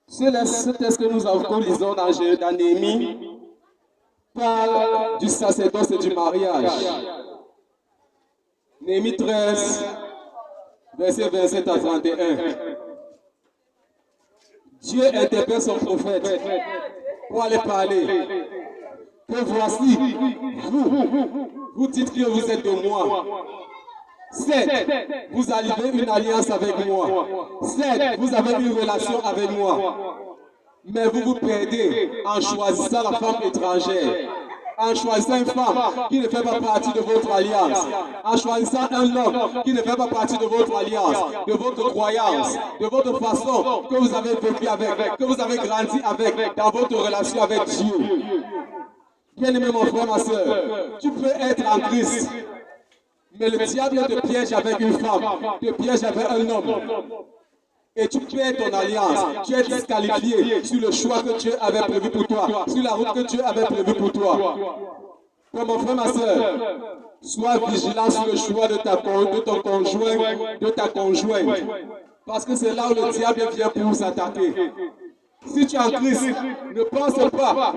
Ce texte que nous lisons dans Néhémie parle du sacerdoce et du mariage. Néhémie 13, verset 27 à 31. Dieu interpelle son prophète pour aller parler. Que voici, vous dites que vous êtes de moi. Certes, vous avez une alliance avec moi. Certes, vous avez une relation avec moi. Mais vous vous perdez en choisissant la femme étrangère. En choisissant une femme qui ne fait pas partie de votre alliance. En choisissant un homme qui ne fait pas partie de votre alliance, de votre croyance, de votre façon que vous avez vécu avec, que vous avez grandi avec, dans votre relation avec Dieu. Bien-aimé mon frère, ma soeur, tu peux être en Christ. Mais le diable te piège avec une femme, te piège avec un homme. Et tu perds ton alliance. Tu es disqualifié sur le choix que Dieu avait prévu pour toi, sur la route que Dieu avait prévue pour toi. Donc mon frère, ma soeur, sois vigilant sur le choix de ton conjoint, de ta conjointe. Parce que c'est là où le diable vient pour vous attaquer. Si tu es en Christ, ne pense pas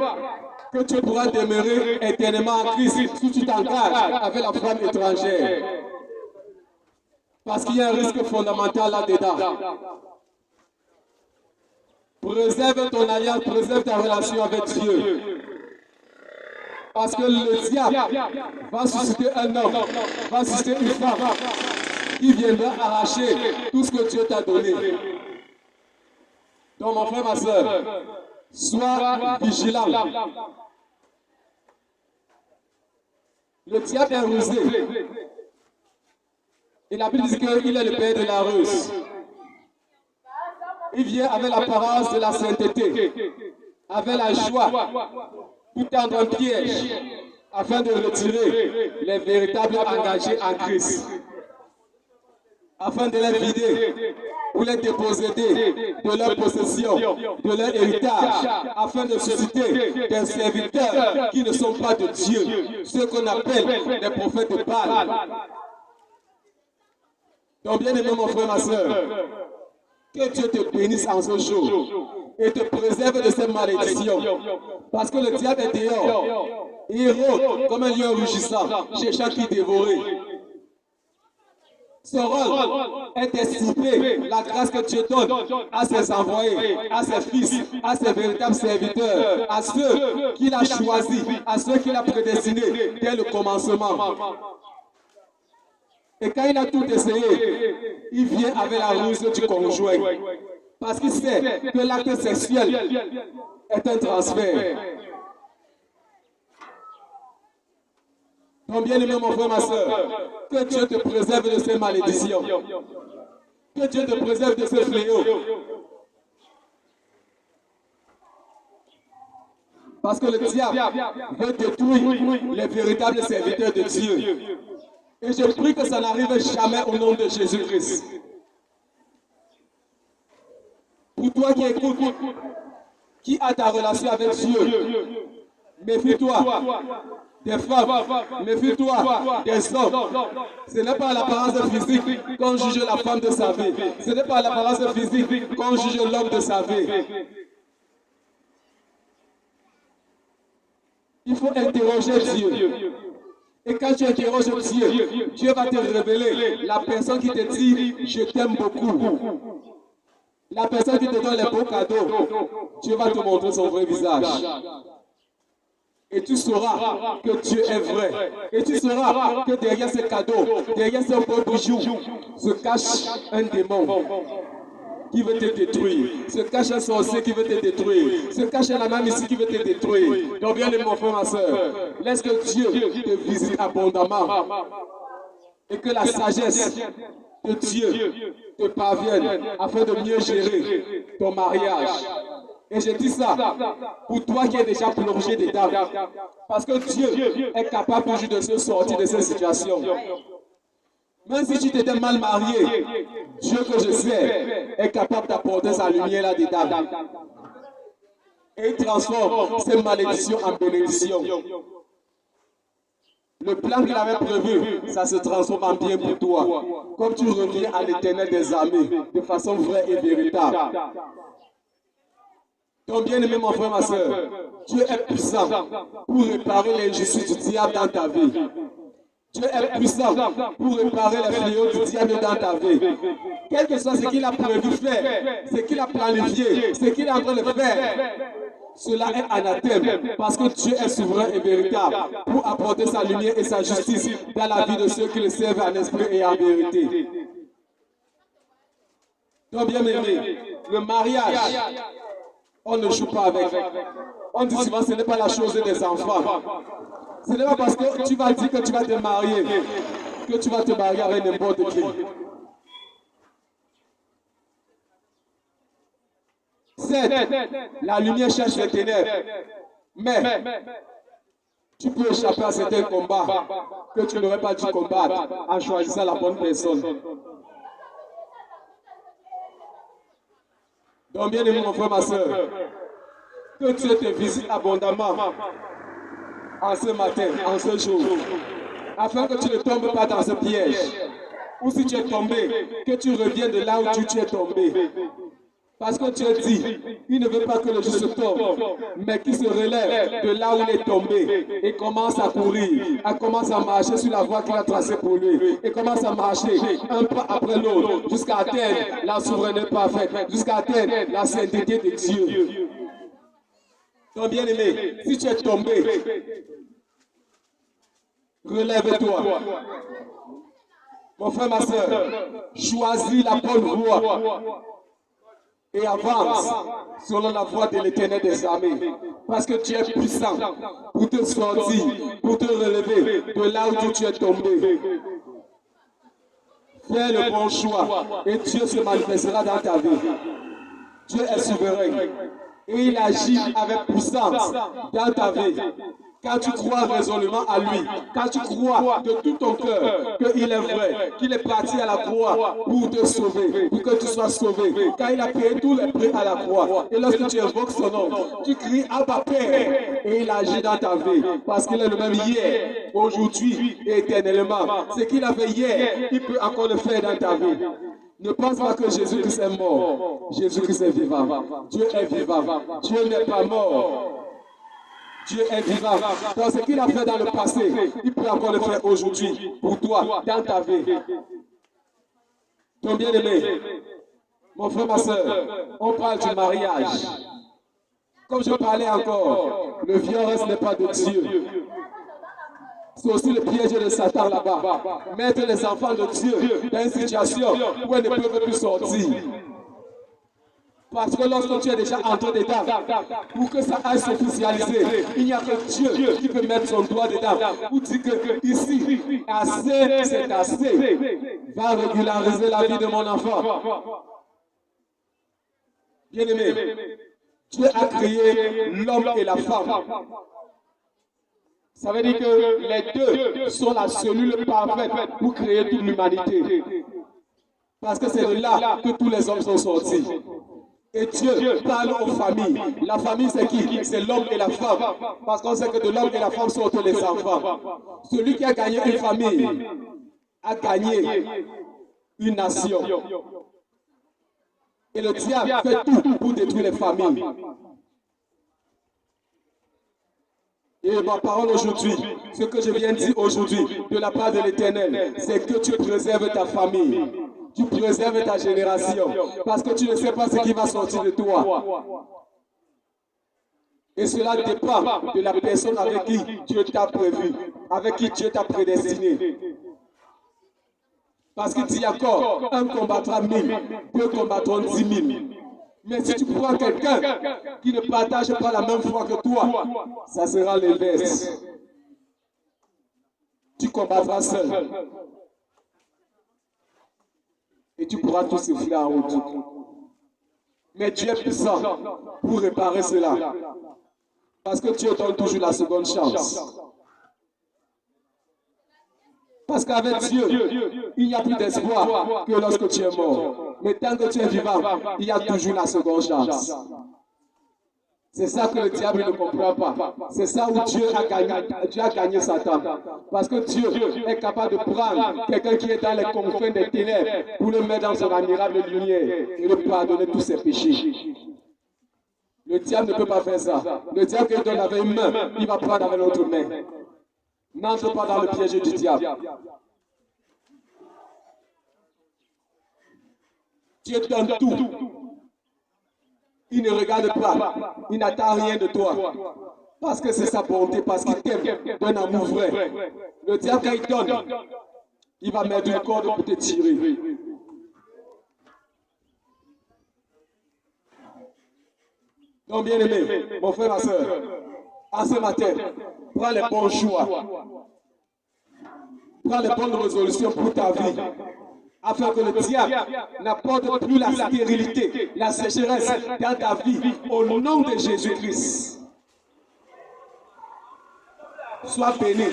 que tu pourras demeurer éternellement en Christ si tu t'engages avec la femme étrangère. Parce qu'il y a un risque fondamental là-dedans. Préserve ton alliance, préserve ta relation avec Dieu. Parce que le diable va susciter un homme, va susciter une femme qui viendra arracher tout ce que Dieu t'a donné. Donc mon frère, ma soeur, sois vigilant. Le diable est rusé. Et la Bible dit qu'il est le père de la ruse. Il vient avec l'apparence de la sainteté, avec la joie, pour tendre un piège, afin de retirer les véritables engagés en Christ, afin de les vider, pour les déposséder de leur possession, de leur héritage, afin de susciter des serviteurs qui ne sont pas de Dieu, ceux qu'on appelle les prophètes de Baal. Donc bien aimé mon frère, ma soeur, que Dieu te bénisse en ce jour et te préserve de ces malédictions. Parce que le diable est dehors. Il rôde comme un lion rugissant, cherchant qui dévorer. Son rôle est d'estimer la grâce que Dieu donne à ses envoyés, à ses fils, à ses véritables serviteurs, à ceux qu'il a choisis, à ceux qu'il a prédestinés dès le commencement. Et quand il a tout essayé, il vient avec la ruse du conjoint. Parce qu'il sait que l'acte sexuel est un transfert. Donc bien aimé mon frère, ma soeur, que Dieu te préserve de ces malédictions. Que Dieu te préserve de ces fléaux. Parce que le diable veut détruire les véritables serviteurs de Dieu. Et je prie que ça n'arrive jamais au nom de Jésus-Christ. Pour toi qui écoutes, qui a ta relation avec Dieu, méfie-toi des femmes, méfie-toi des hommes. Ce n'est pas l'apparence physique qu'on juge la femme de sa vie. Ce n'est pas l'apparence physique qu'on juge l'homme de sa vie. Il faut interroger Dieu. Et quand tu interroges Dieu, Dieu va te révéler la personne qui te dit « Je t'aime beaucoup ». La personne qui te donne les beaux cadeaux, Dieu va te montrer son vrai visage. Et tu sauras que Dieu est vrai. Et tu sauras que derrière ces cadeaux, derrière ces beaux bijoux, se cache un démon qui veut te détruire. Se cache un sorcier qui veut te détruire. Se cache un âme ici qui veut te détruire. Donc bien mon frère, ma soeur, laisse que Dieu te visite abondamment. Et que la sagesse de Dieu te parvienne afin de mieux gérer ton mariage. Et je dis ça pour toi qui es déjà plongé dedans. Parce que Dieu est capable toujours de se sortir de ces situations. Même si tu t'étais mal marié, Dieu que je sais est capable d'apporter sa lumière là-dedans. Et il transforme ces malédictions en bénédictions. Le plan qu'il avait prévu, ça se transforme en bien pour toi. Comme tu reviens à l'Éternel des armées, de façon vraie et véritable. Donc bien aimé mon frère, ma soeur, Dieu est puissant pour réparer l'injustice du diable dans ta vie. Dieu est puissant pour réparer les fléaux du diable dans ta vie. Quel que soit ce qu'il a prévu faire, ce qu'il a planifié, ce qu'il est en train de faire, cela est anathème parce que Dieu est souverain et véritable pour apporter sa lumière et sa justice dans la vie de ceux qui le servent en esprit et en vérité. Donc bien aimé, le mariage, on ne joue pas avec. On dit souvent que ce n'est pas la chose des enfants. Ce n'est pas parce que tu vas dire que tu vas te marier que tu vas te marier avec n'importe qui. Certes, la lumière cherche les ténèbres, mais tu peux échapper à certains combats que tu n'aurais pas dû combattre en choisissant la bonne personne. Donc bien aimé mon frère, ma soeur, que Dieu te visite abondamment en ce matin, en ce jour, afin que tu ne tombes pas dans ce piège. Ou si tu es tombé, que tu reviennes de là où tu es tombé. Parce que Dieu dit, il ne veut pas que le juste tombe, mais qu'il se relève de là où il est tombé et commence à courir, commence à marcher sur la voie qu'il a tracée pour lui, et commence à marcher un pas après l'autre, jusqu'à atteindre la souveraineté parfaite, jusqu'à atteindre la sainteté de Dieu. Donc bien aimé, si tu es tombé, relève-toi. Mon frère, ma soeur, choisis la bonne voie et avance selon la voie de l'Éternel des armées. Parce que tu es puissant pour te sortir, pour te relever de là où tu es tombé. Fais le bon choix et Dieu se manifestera dans ta vie. Dieu est souverain et il agit avec puissance dans ta vie. Quand tu crois résolument à lui, quand tu crois de tout ton cœur qu'il est vrai, qu'il est parti à la croix pour te sauver, pour que tu sois sauvé, quand il a payé tous les prix à la croix, et lorsque tu invoques son nom, tu cries Abba Père, et il agit dans ta vie, parce qu'il est le même hier, aujourd'hui et éternellement. Ce qu'il a fait hier, il peut encore le faire dans ta vie. Ne pense pas que Jésus-Christ est mort. Jésus-Christ est vivant. Dieu est vivant. Dieu n'est pas mort. Dieu est vivant. Donc ce qu'il a fait dans le passé, il peut encore le faire aujourd'hui, pour toi, dans ta vie. Ton bien-aimé, mon frère, ma soeur, on parle du mariage. Comme je parlais encore, le viol n'est pas de Dieu. C'est aussi le piège de Satan là-bas. Mettre les enfants de Dieu dans une situation où ils ne peuvent plus sortir. Parce que lorsque tu es déjà entré dedans, pour que ça aille s'officialiser, il n'y a que Dieu qui peut mettre son doigt dedans. Pour dire que ici, assez, c'est assez. Va régulariser la vie de mon enfant. Bien-aimé, Dieu a créé l'homme et la femme. Ça veut dire que les deux sont la cellule parfaite pour créer toute l'humanité. Parce que c'est de là que tous les hommes sont sortis. Et Dieu parle aux familles. La famille, c'est qui? C'est l'homme et la femme. Parce qu'on sait que de l'homme et la femme sortent les enfants. Celui qui a gagné une famille a gagné une nation. Et le diable fait tout pour détruire les familles. Et ma parole aujourd'hui, ce que je viens de dire aujourd'hui, de la part de l'Éternel, c'est que tu préserves ta famille. Tu préserves ta génération. Parce que tu ne sais pas ce qui va sortir de toi. Et cela dépend de la personne avec qui Dieu t'a prévu, avec qui Dieu t'a prédestiné. Parce qu'il dit encore, un combattra 1000, deux combattront 10 000. Mais si tu prends quelqu'un qui ne partage pas la même foi que toi, ça sera l'inverse. Tu combattras seul. Et tu pourras tout souffler en route. Mais Dieu est puissant pour réparer cela. Parce que Dieu donne toujours la seconde chance. Parce qu'avec Dieu, il n'y a plus d'espoir que lorsque tu es mort. Mais tant que tu es vivant, il y a toujours la seconde chance. C'est ça que le diable ne comprend pas. C'est ça où Dieu a gagné Satan. Parce que Dieu est capable de prendre quelqu'un qui est dans les confins des ténèbres pour le mettre dans son admirable lumière et lui pardonner tous ses péchés. Le diable ne peut pas faire ça. Le diable qui donne avec une main, il va prendre avec l'autre main. N'entre pas dans le piège du diable. Dieu donne tout. Il ne regarde pas, il n'attend rien de toi. Parce que c'est sa bonté, parce qu'il t'aime d'un amour vrai. Le diable, quand il donne, il va mettre une corde pour te tirer. Donc, bien aimé, mon frère, ma soeur, en ce matin, prends les bons choix. Prends les bonnes résolutions pour ta vie. Afin que le diable n'apporte plus la stérilité, la sécheresse dans ta vie, au nom de Jésus-Christ. Sois béni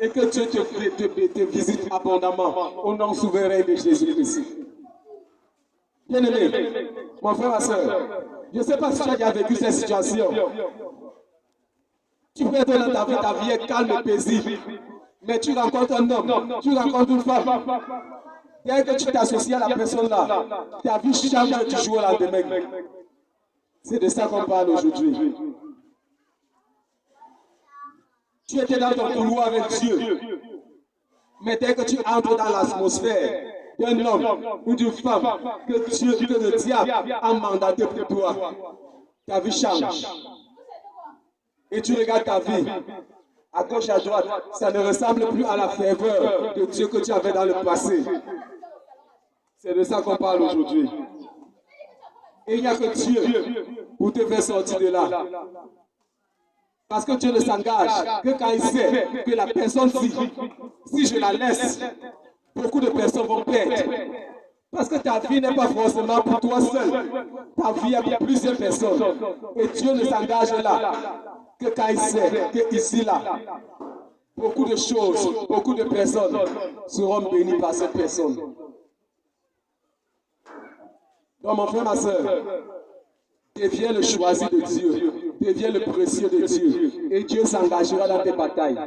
et que Dieu te visite abondamment au nom souverain de Jésus-Christ. Bien-aimé, mon frère, ma soeur, je ne sais pas si tu as déjà vécu cette situation. Tu peux être dans ta vie est calme et paisible, mais tu rencontres un homme, tu rencontres une femme. Dès que tu t'associes à la personne là, ta vie change du jour au lendemain. C'est de ça qu'on parle aujourd'hui. Tu étais dans ton couloir avec Dieu. Mais dès que tu entres dans l'atmosphère d'un homme ou d'une femme que le diable a mandaté pour toi, ta vie change. Et tu regardes ta vie. À gauche, à droite, ça ne ressemble plus à la ferveur de Dieu que tu avais dans le passé. C'est de ça qu'on parle aujourd'hui. Et il n'y a que Dieu pour te faire sortir de là. Parce que Dieu ne s'engage que quand il sait que la personne, si je la laisse, beaucoup de personnes vont perdre. Parce que ta vie n'est pas forcément pour toi seul. Ta vie est pour plusieurs personnes. Et Dieu ne s'engage là que quand il sait que ici, là, beaucoup de choses, beaucoup de personnes seront bénies par cette personne. Donc mon frère, ma soeur, deviens le choisi de Dieu, deviens le précieux de Dieu, et Dieu s'engagera dans tes batailles.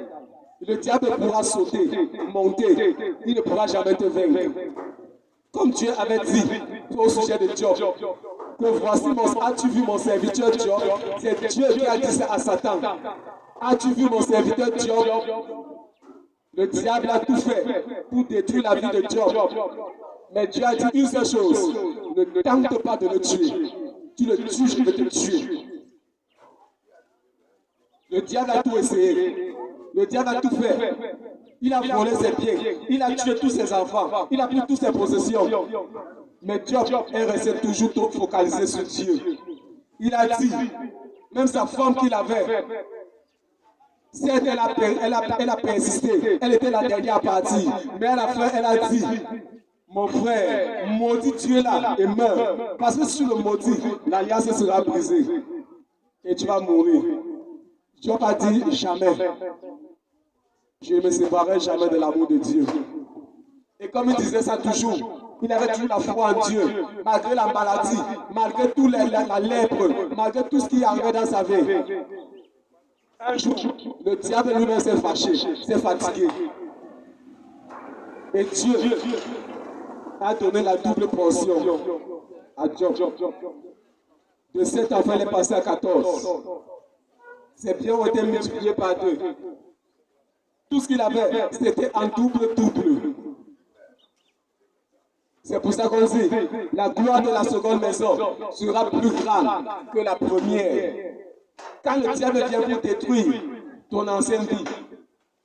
Le diable pourra sauter, monter, il ne pourra jamais te vaincre. Comme Dieu avait dit au sujet de Job, que voici as-tu vu mon serviteur Job? C'est Dieu qui a dit ça à Satan. As-tu vu mon serviteur Job? Le diable a tout fait pour détruire la vie de Job. Mais Dieu a dit une seule chose, ne tente pas de le tuer. Tu le tues, je vais te tuer. Le diable a tout essayé. Le diable a tout fait. Il a volé ses biens. Il a tué tous ses enfants. Il a pris toutes ses possessions. Mais Job est resté toujours focalisé sur Dieu. Il a dit, même sa femme qu'il avait, certes, elle a persisté. Elle était la dernière partie. Mais à la fin, elle a dit, mon frère, maudit Dieu là et meurs. Parce que si tu le maudis, l'alliance sera brisée. Et tu vas mourir. Job a dit jamais. Je ne me séparerai jamais de l'amour de Dieu. Et comme il disait ça toujours, il avait toujours la foi en Dieu, malgré la maladie, malgré tout la lèpre, malgré tout ce qui arrivait dans sa vie. Un jour, le diable lui-même s'est fâché, s'est fatigué. Et Dieu a donné la double portion à Job. De 7 enfants, il est passé à 14. Ses biens ont été multipliés par 2. Tout ce qu'il avait, c'était en double. C'est pour ça qu'on dit, la gloire de la seconde maison sera plus grande que la première. Quand le diable vient pour détruire ton ancienne vie,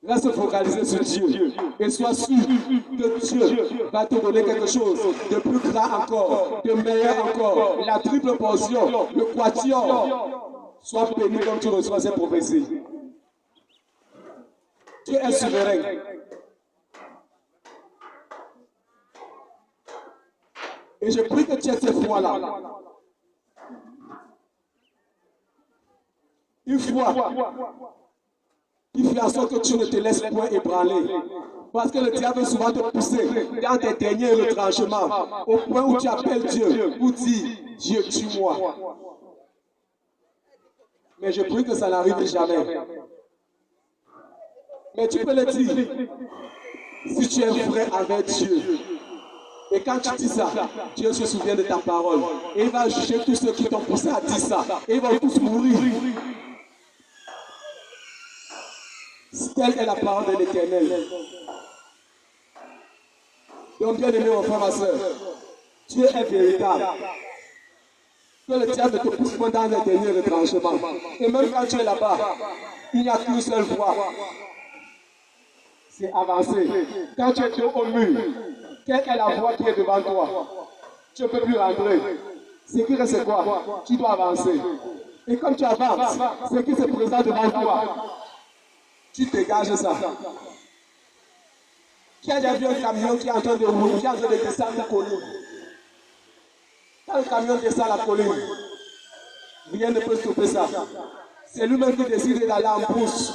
reste focalisé sur Dieu et sois sûr que Dieu va te donner quelque chose de plus grand encore, de meilleur encore, la triple portion, le quatuor. Sois béni comme tu reçois ces prophéties. Dieu est souverain. Et je prie que tu aies cette foi-là. Une foi qui fait en sorte que tu ne te laisses point ébranler. Parce que le diable veut souvent te pousser dans tes derniers retranchements, au point où tu appelles Dieu pour dire, Dieu, tue-moi. Mais je prie que ça n'arrive jamais. Mais tu peux le dire si tu es vrai avec Dieu. Et quand tu dis ça, Dieu se souvient de ta parole. Et il va juger tous ceux qui t'ont poussé à dire ça. Et ils vont tous mourir. Telle est la parole de l'Éternel. Donc bien aimé mon frère, ma soeur, Dieu est véritable. Que le diable ne te pousse pas dans les derniers retranchements. Et même quand tu es là-bas, il n'y a qu'une seule voie. C'est avancer. Quand tu es dos au mur, quelle est la voie qui est devant toi? Tu ne peux plus rentrer. Ce qui reste, c'est quoi? Tu dois avancer. Et comme tu avances, ce qui se présente devant toi, tu dégages ça. Qui a déjà vu un camion qui est en train de rouler, qui est en train de descendre la colline? Quand le camion descend la colline, rien ne peut stopper ça. C'est lui-même qui décide d'aller en brousse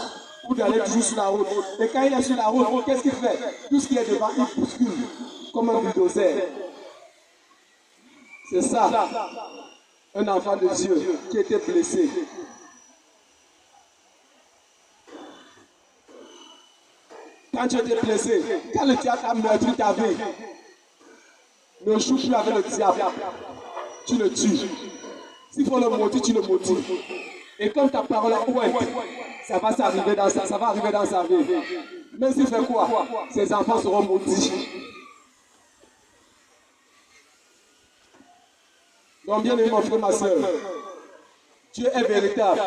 ou d'aller toujours sur la route. Et quand il est sur la route, qu'est-ce qu'il fait? Tout ce qui est devant, il bouscule comme un bulldozer. C'est ça, un enfant de Dieu qui était blessé. Quand tu étais blessé, quand le diable a meurtri ta vie, ne joue plus avec le diable. Tu le tues. S'il faut le maudire, tu le maudis. Et comme ta parole est ouette, ça va arriver dans sa vie. Mais s'il fait quoi? Ses enfants seront maudits. Donc bien aimé mon frère, ma soeur, Dieu est véritable.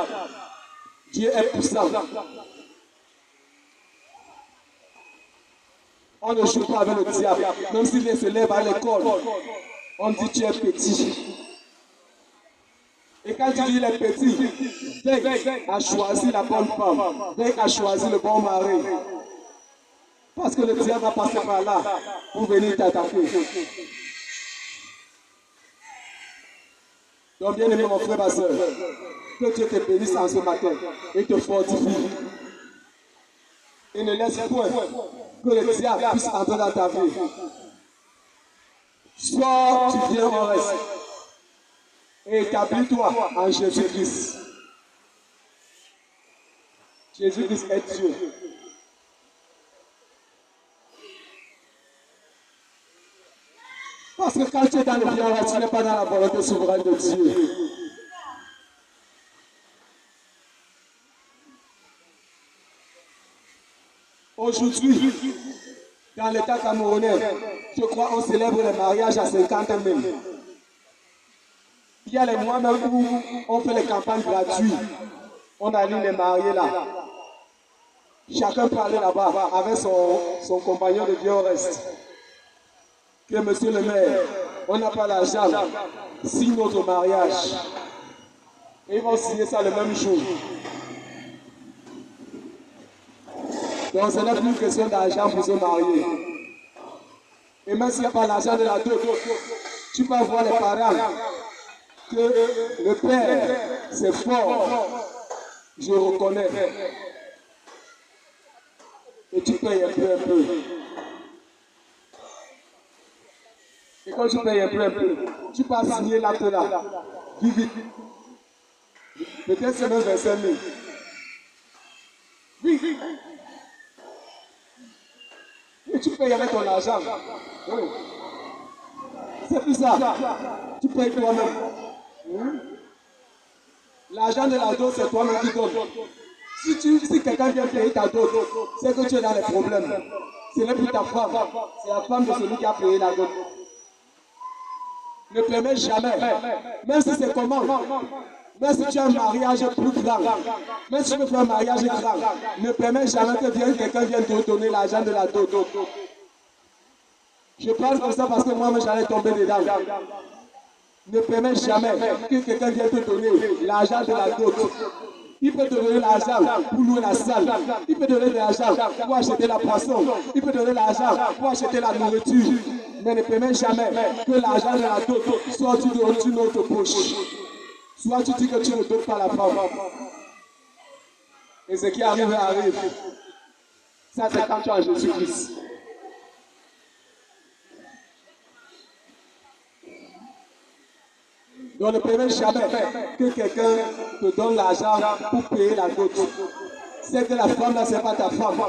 Dieu est puissant. On ne joue pas avec le diable. Même s'il se lève à l'école, on dit tu es petit. Et quand tu dis il est petit, veille à choisir la bonne femme, veille à choisir le bon mari. Parce que le diable va passer par là pour venir t'attaquer. Donc bien aimé mon frère, ma soeur, que Dieu te bénisse en ce matin et te fortifie. Et ne laisse point que le diable puisse entrer dans ta vie. Soit tu viens en reste et établis-toi en Jésus-Christ. Jésus-Christ est Dieu. Parce que quand tu es dans le bien, tu n'es pas dans la volonté souveraine de Dieu. Aujourd'hui, dans l'État camerounais, je crois qu'on célèbre le mariage à 50 000. Il y a les mois même où on fait les campagnes gratuites. On allume les mariés là. Chacun peut aller là-bas avec son compagnon de vieux reste. Que monsieur le maire, on n'a pas l'argent, signe notre mariage. Et ils vont signer ça le même jour. Donc ce n'est plus une question d'argent pour se marier. Et même s'il n'y a pas l'argent de la dot, tu peux voir les parents que le père, c'est fort. Je reconnais. Et tu payes un peu. Et quand tu payes un peu, tu peux signer l'acte là. Vite. Peut-être c'est même 25 000. Oui. Et tu payes avec ton argent. Oui. C'est plus ça. Tu payes toi-même. L'argent de la dot, c'est toi-même qui donne. Si quelqu'un vient payer ta dot, c'est que tu es dans les problèmes. Ce n'est plus ta femme, c'est la femme de celui qui a payé la dot. Ne permets jamais, même si c'est comment, même si tu as un mariage plus grand, même si tu veux faire un mariage grand, ne permets jamais que quelqu'un vienne te donner l'argent de la dot. Je parle comme ça parce que moi-même j'allais tomber dedans. Ne permets jamais que quelqu'un vienne te donner l'argent de la dot. Il peut te donner l'argent pour louer la salle. Il peut te donner l'argent pour acheter la poisson. Il peut te donner l'argent pour acheter la nourriture. Mais ne permets jamais que l'argent de la dot sorte de notre poche. Soit tu dis que tu ne donnes pas la femme. Et ce qui arrive, arrive. Ça, c'est quand tu as Jésus-Christ. Donc ne permets jamais que quelqu'un te donne l'argent pour payer la dot. C'est que la femme là, ce n'est pas ta femme.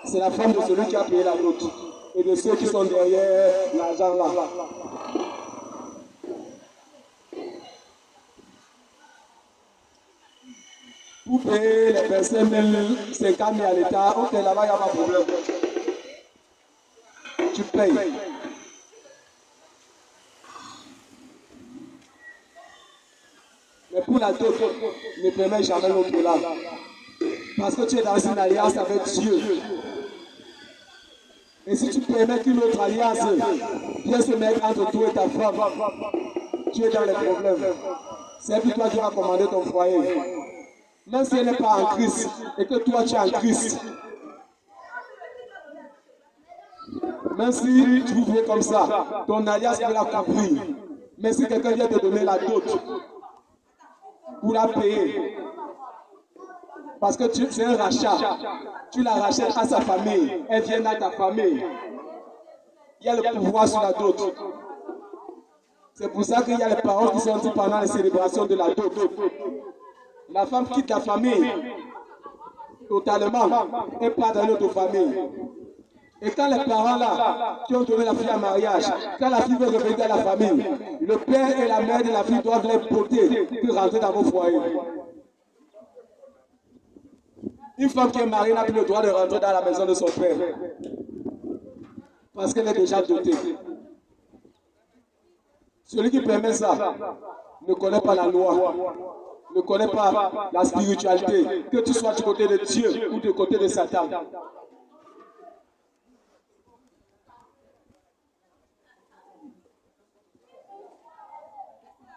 C'est la femme de celui qui a payé la dot. Et de ceux qui sont derrière l'argent là. Pour payer les personnes 50 000 à l'État, ok, là-bas, il n'y a pas de problème. Tu payes. Mais pour la dot, ne permets jamais l'autre là. Parce que tu es dans une alliance avec Dieu. Et si tu permets qu'une autre alliance vienne se mettre entre toi et ta femme, tu es dans les problèmes. C'est puis toi qui vas commander ton foyer. Même si elle n'est pas en Christ et que toi tu es en Christ. Même si tu vis comme ça, ton alliance peut la couvrir. Mais si quelqu'un vient te donner la dot pour la payer, parce que c'est un rachat, tu la rachètes à sa famille, elle vient à ta famille. Il y a le pouvoir sur la dot. C'est pour ça qu'il y a les paroles qui sont dites pendant les célébrations de la dot. La femme quitte la famille totalement et part dans notre famille. Et quand les parents là, qui ont donné la fille en mariage, quand la fille veut revenir à la famille, le père et la mère de la fille doivent les porter pour rentrer dans vos foyers. Une femme qui est mariée n'a plus le droit de rentrer dans la maison de son père. Parce qu'elle est déjà dotée. Celui qui permet ça ne connaît pas la loi, ne connaît pas la spiritualité, que tu sois du côté de Dieu ou du côté de Satan.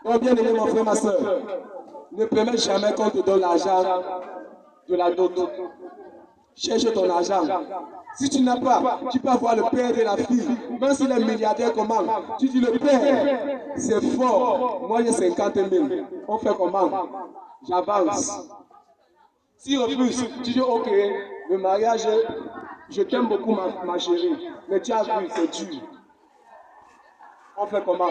Donc bien aimé mon frère, ma soeur, ne permets jamais qu'on te donne l'argent de la dot. Cherche ton argent. Si tu n'as pas, tu peux avoir le père de la fille. Même si les milliardaires commandent, tu dis le père, c'est fort. Moi j'ai 50 000. On fait comment? J'avance. S'il refuse, tu dis ok, le mariage, je t'aime beaucoup ma chérie. Mais tu as vu, c'est dur. On fait comment?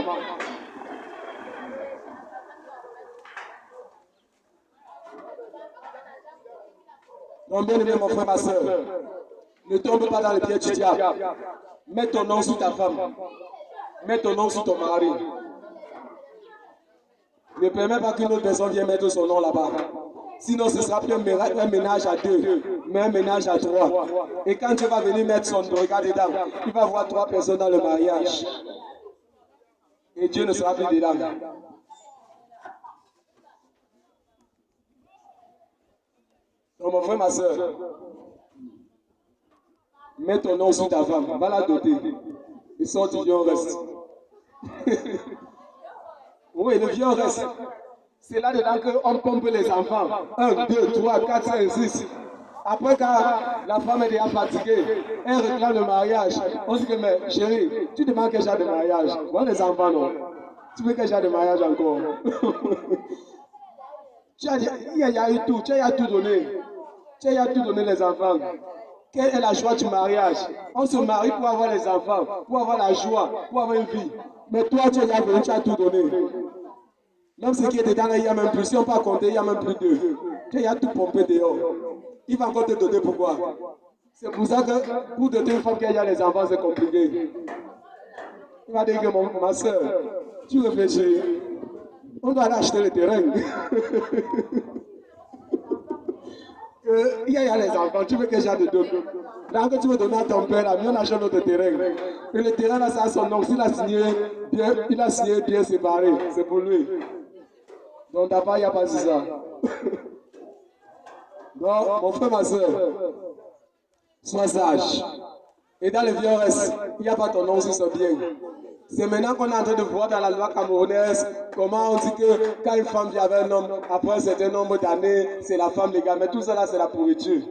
Donc bien aimé mon frère, ma soeur, ne tombe pas dans les pieds du diable. Mets ton nom sur ta femme. Mets ton nom sur ton mari. Ne permets pas qu'une autre personne vienne mettre son nom là-bas. Sinon, ce sera plus un ménage à deux, mais un ménage à trois. Et quand Dieu va venir mettre son regard dedans, il va voir 3 personnes dans le mariage. Et Dieu ne sera plus dedans. Donc mon frère, ma soeur, mets ton nom sur ta femme, va la doter. Et sort du vieux reste. Oui, le vieux reste. C'est là-dedans qu'on pompe les enfants. 1, 2, 3, 4, 5, 6. Après, quand la femme est déjà fatiguée, elle réclame le mariage. On dit que, mais chérie, tu demandes quel genre de mariage? Moi, les enfants, non. Tu veux quel genre de mariage encore? Il y a eu tout, tu as tout donné. Tu as tout donné les enfants. Quelle est la joie du mariage? On se marie pour avoir les enfants, pour avoir la joie, pour avoir une vie. Mais toi, tu es venu, tu as tout donné. Même ce qui est dedans, il y a même plus. Si on peut compter, il y a même plus de. Tu as tout pompé dehors. Il va encore te donner pourquoi? C'est pour ça que pour doter une femme qui a les enfants, c'est compliqué. Il va dire que ma soeur, tu réfléchis. On doit aller acheter le terrain. Il y a les enfants, tu veux que j'ai de deux. Là, que tu veux donner à ton père, là, on achète notre terrain. Et le terrain, là, c'est à son nom. S'il a signé bien, il a signé bien séparé. C'est pour lui. Donc, d'abord, il n'y a pas dit ça. Donc, mon frère, ma soeur, sois sage. Et dans le vieux reste, il n'y a pas ton nom sur ce bien. C'est maintenant qu'on est en train de voir dans la loi camerounaise comment on dit que quand une femme vient avec un homme, après un certain nombre d'années, c'est la femme légale. Mais tout ça là, c'est la pourriture.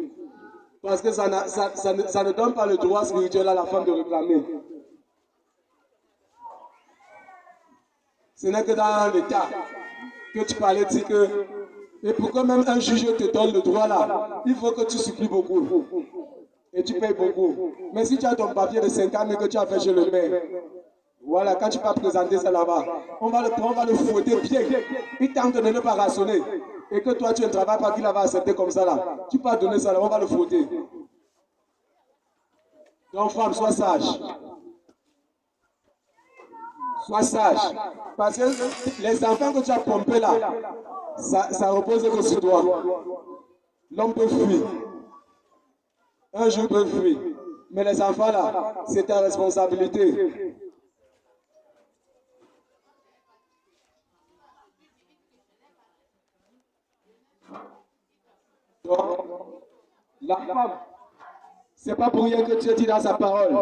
Parce que ça ne donne pas le droit spirituel à la femme de réclamer. Ce n'est que dans l'État que tu parlais, dire que, et pour que même un juge te donne le droit là, il faut que tu supplies beaucoup. Et tu payes beaucoup. Mais si tu as ton papier de 50 000 que tu as fait chez le maire, Voilà, quand tu vas présenter ça là-bas, on va le prendre, on va le fouetter bien. Il tente de ne pas rationner. Et que toi, tu ne travailles pas, qu'il va accepter comme ça là. Tu peux donner ça là, on va le fouetter. Donc, femme, sois sage. Sois sage. Parce que les enfants que tu as pompés là, ça repose que sur toi. L'homme peut fuir. Un jour il peut fuir. Mais les enfants là, c'est ta responsabilité. Donc, la femme, c'est pas pour rien que Dieu dit dans sa parole,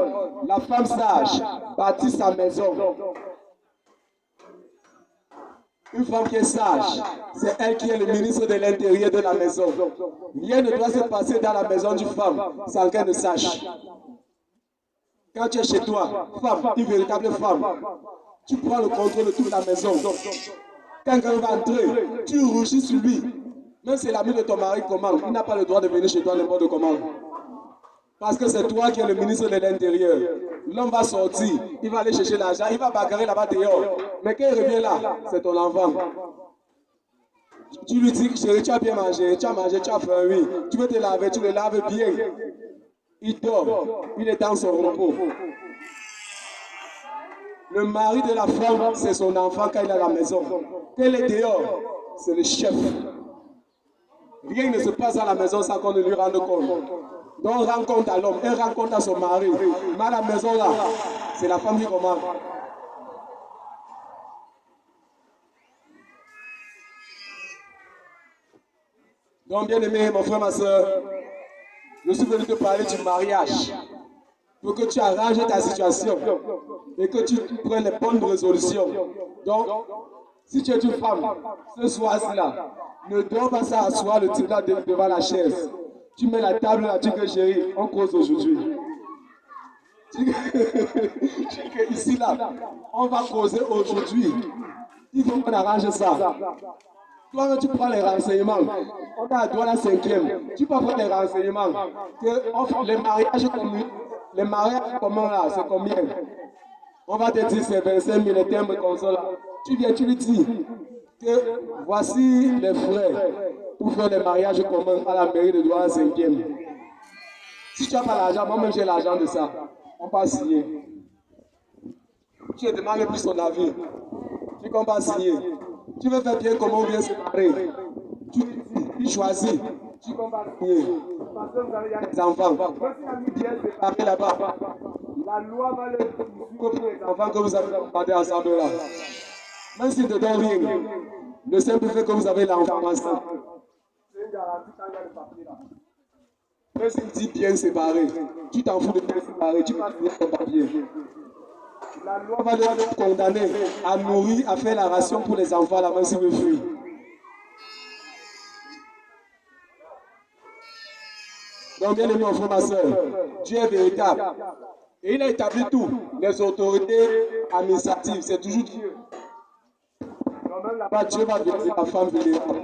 la femme sage bâtit sa maison. Une femme qui est sage, c'est elle qui est le ministre de l'Intérieur de la maison. Rien ne doit se passer dans la maison d'une femme sans qu'elle ne sache. Quand tu es chez toi, femme, une véritable femme, tu prends le contrôle de toute la maison. Quand quelqu'un va entrer, tu rougis sur lui. Même si l'ami de ton mari commande, il n'a pas le droit de venir chez toi n'importe comment. Parce que c'est toi qui es le ministre de l'Intérieur. L'homme va sortir, il va aller chercher l'argent, il va bagarrer là-bas dehors. Mais quand il revient là, c'est ton enfant. Tu lui dis, chérie, tu as bien mangé, tu as mangé, tu as faim, oui. Tu veux te laver, tu le laves bien. Il dort, il est dans son repos. Le mari de la femme, c'est son enfant quand il est à la maison. Quand il est dehors, c'est le chef. Rien ne se passe à la maison sans qu'on ne lui rende compte. Donc on rend compte à l'homme, elle rend compte à son mari. Mais à la maison là, c'est la femme qui commande. Donc bien aimé, mon frère, ma soeur, je suis venu te parler du mariage. Pour que tu arranges ta situation et que tu prennes les bonnes résolutions. Donc, si tu es une femme, ce soir-là, ne dois pas s'asseoir le type là devant la chaise. Tu mets la table là, tu dis chérie, on cause aujourd'hui. Ici là, on va causer aujourd'hui. Il faut qu'on arrange ça. Toi, tu prends les renseignements. On a droit à la 5e. Tu peux prendre les renseignements. Les mariages communs là, c'est combien? On va te dire c'est 25 000 timbres comme ça là. Tu viens, tu lui dis que voici les frais pour faire les mariages communs à la mairie de Douala 5e. Si tu n'as pas l'argent, moi-même j'ai l'argent de ça. On va signer. Tu ne demandes plus son avis. Tu ne pas signer. Tu veux faire bien comment on vient se séparer. Tu choisis. Tu ne pas signer. Parce que vous avez des enfants. Moi, si la vie vient se séparer là-bas, la loi va le dire pour les enfants que vous avez demandé ensemble là. Même s'ils ne te donnent rien, le simple fait que vous avez l'enfant ensemble. C'est une garantie quand il y a le papier là. Même s'il dit bien séparé, tu t'en fous de bien séparé, tu vas finir ton papier. La loi va le condamner à nourrir, à faire la ration pour les enfants là, même s'il veut fuir. Donc bien aimé mon frère, ma soeur, Dieu est véritable. Et il a établi tout. Les autorités administratives, c'est toujours Dieu. Donc même là-bas, Dieu va donner la femme vulnérable.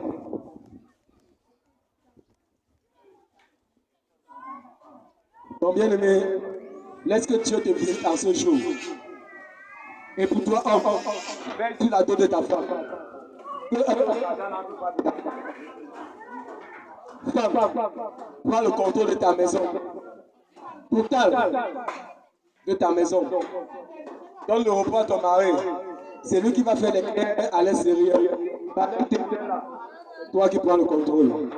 Donc bien aimé, laisse que Dieu te visite en ce jour. Et pour toi, veille sur la dot de ta femme. Femme, prends le contrôle de ta maison. Total de ta maison. Donne le repos à ton mari. C'est lui qui va faire les prières à l'extérieur. Toi qui prends le contrôle.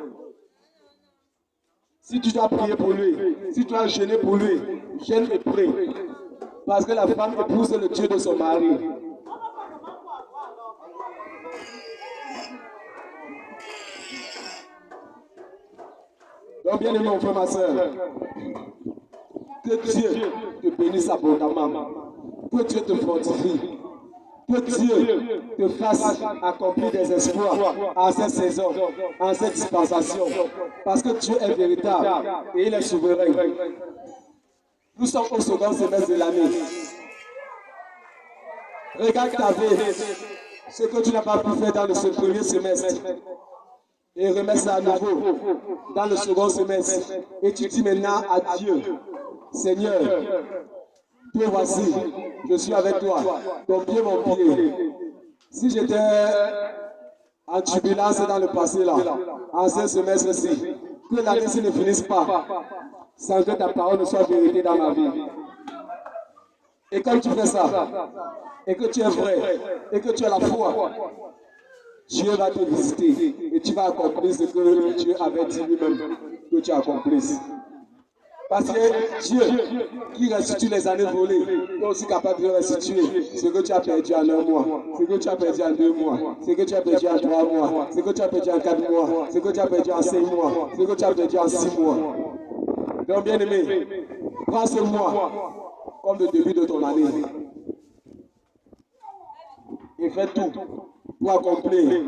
Si tu dois prier pour lui, si tu dois gêner pour lui, gêne et prie. Parce que la femme épouse le Dieu de son mari. Donc bien aimé mon frère, ma soeur, que Dieu te bénisse abondamment, que Dieu te fortifie, que Dieu te fasse accomplir des exploits en cette saison, en cette dispensation, parce que Dieu est véritable et il est souverain. Nous sommes au second semestre de l'année. Regarde ta vie, ce que tu n'as pas pu faire dans le premier semestre. Et remets ça à nouveau dans le second semestre. Et tu dis maintenant à Dieu, Seigneur, Toi, voici, je suis avec toi. Ton pied, mon pied. Si j'étais en turbulence dans le passé, là, en ce semestre-ci, que l'année-ci ne finisse pas, sans que ta parole ne soit vérité dans ma vie. Et quand tu fais ça, et que tu es vrai, et que tu as la foi, Dieu va te visiter et tu vas accomplir ce que Dieu avait dit lui-même que tu accomplisses. Parce que Dieu qui restitue les années volées est aussi capable de restituer ce que tu as perdu en 1 mois, ce que tu as perdu en 2 mois, ce que tu as perdu en 3 mois, ce que tu as perdu en 4 mois, ce que tu as perdu en 5 mois, ce que tu as perdu en 6 mois. Donc bien aimé, prends ce mois comme le début de ton année et fais tout pour accomplir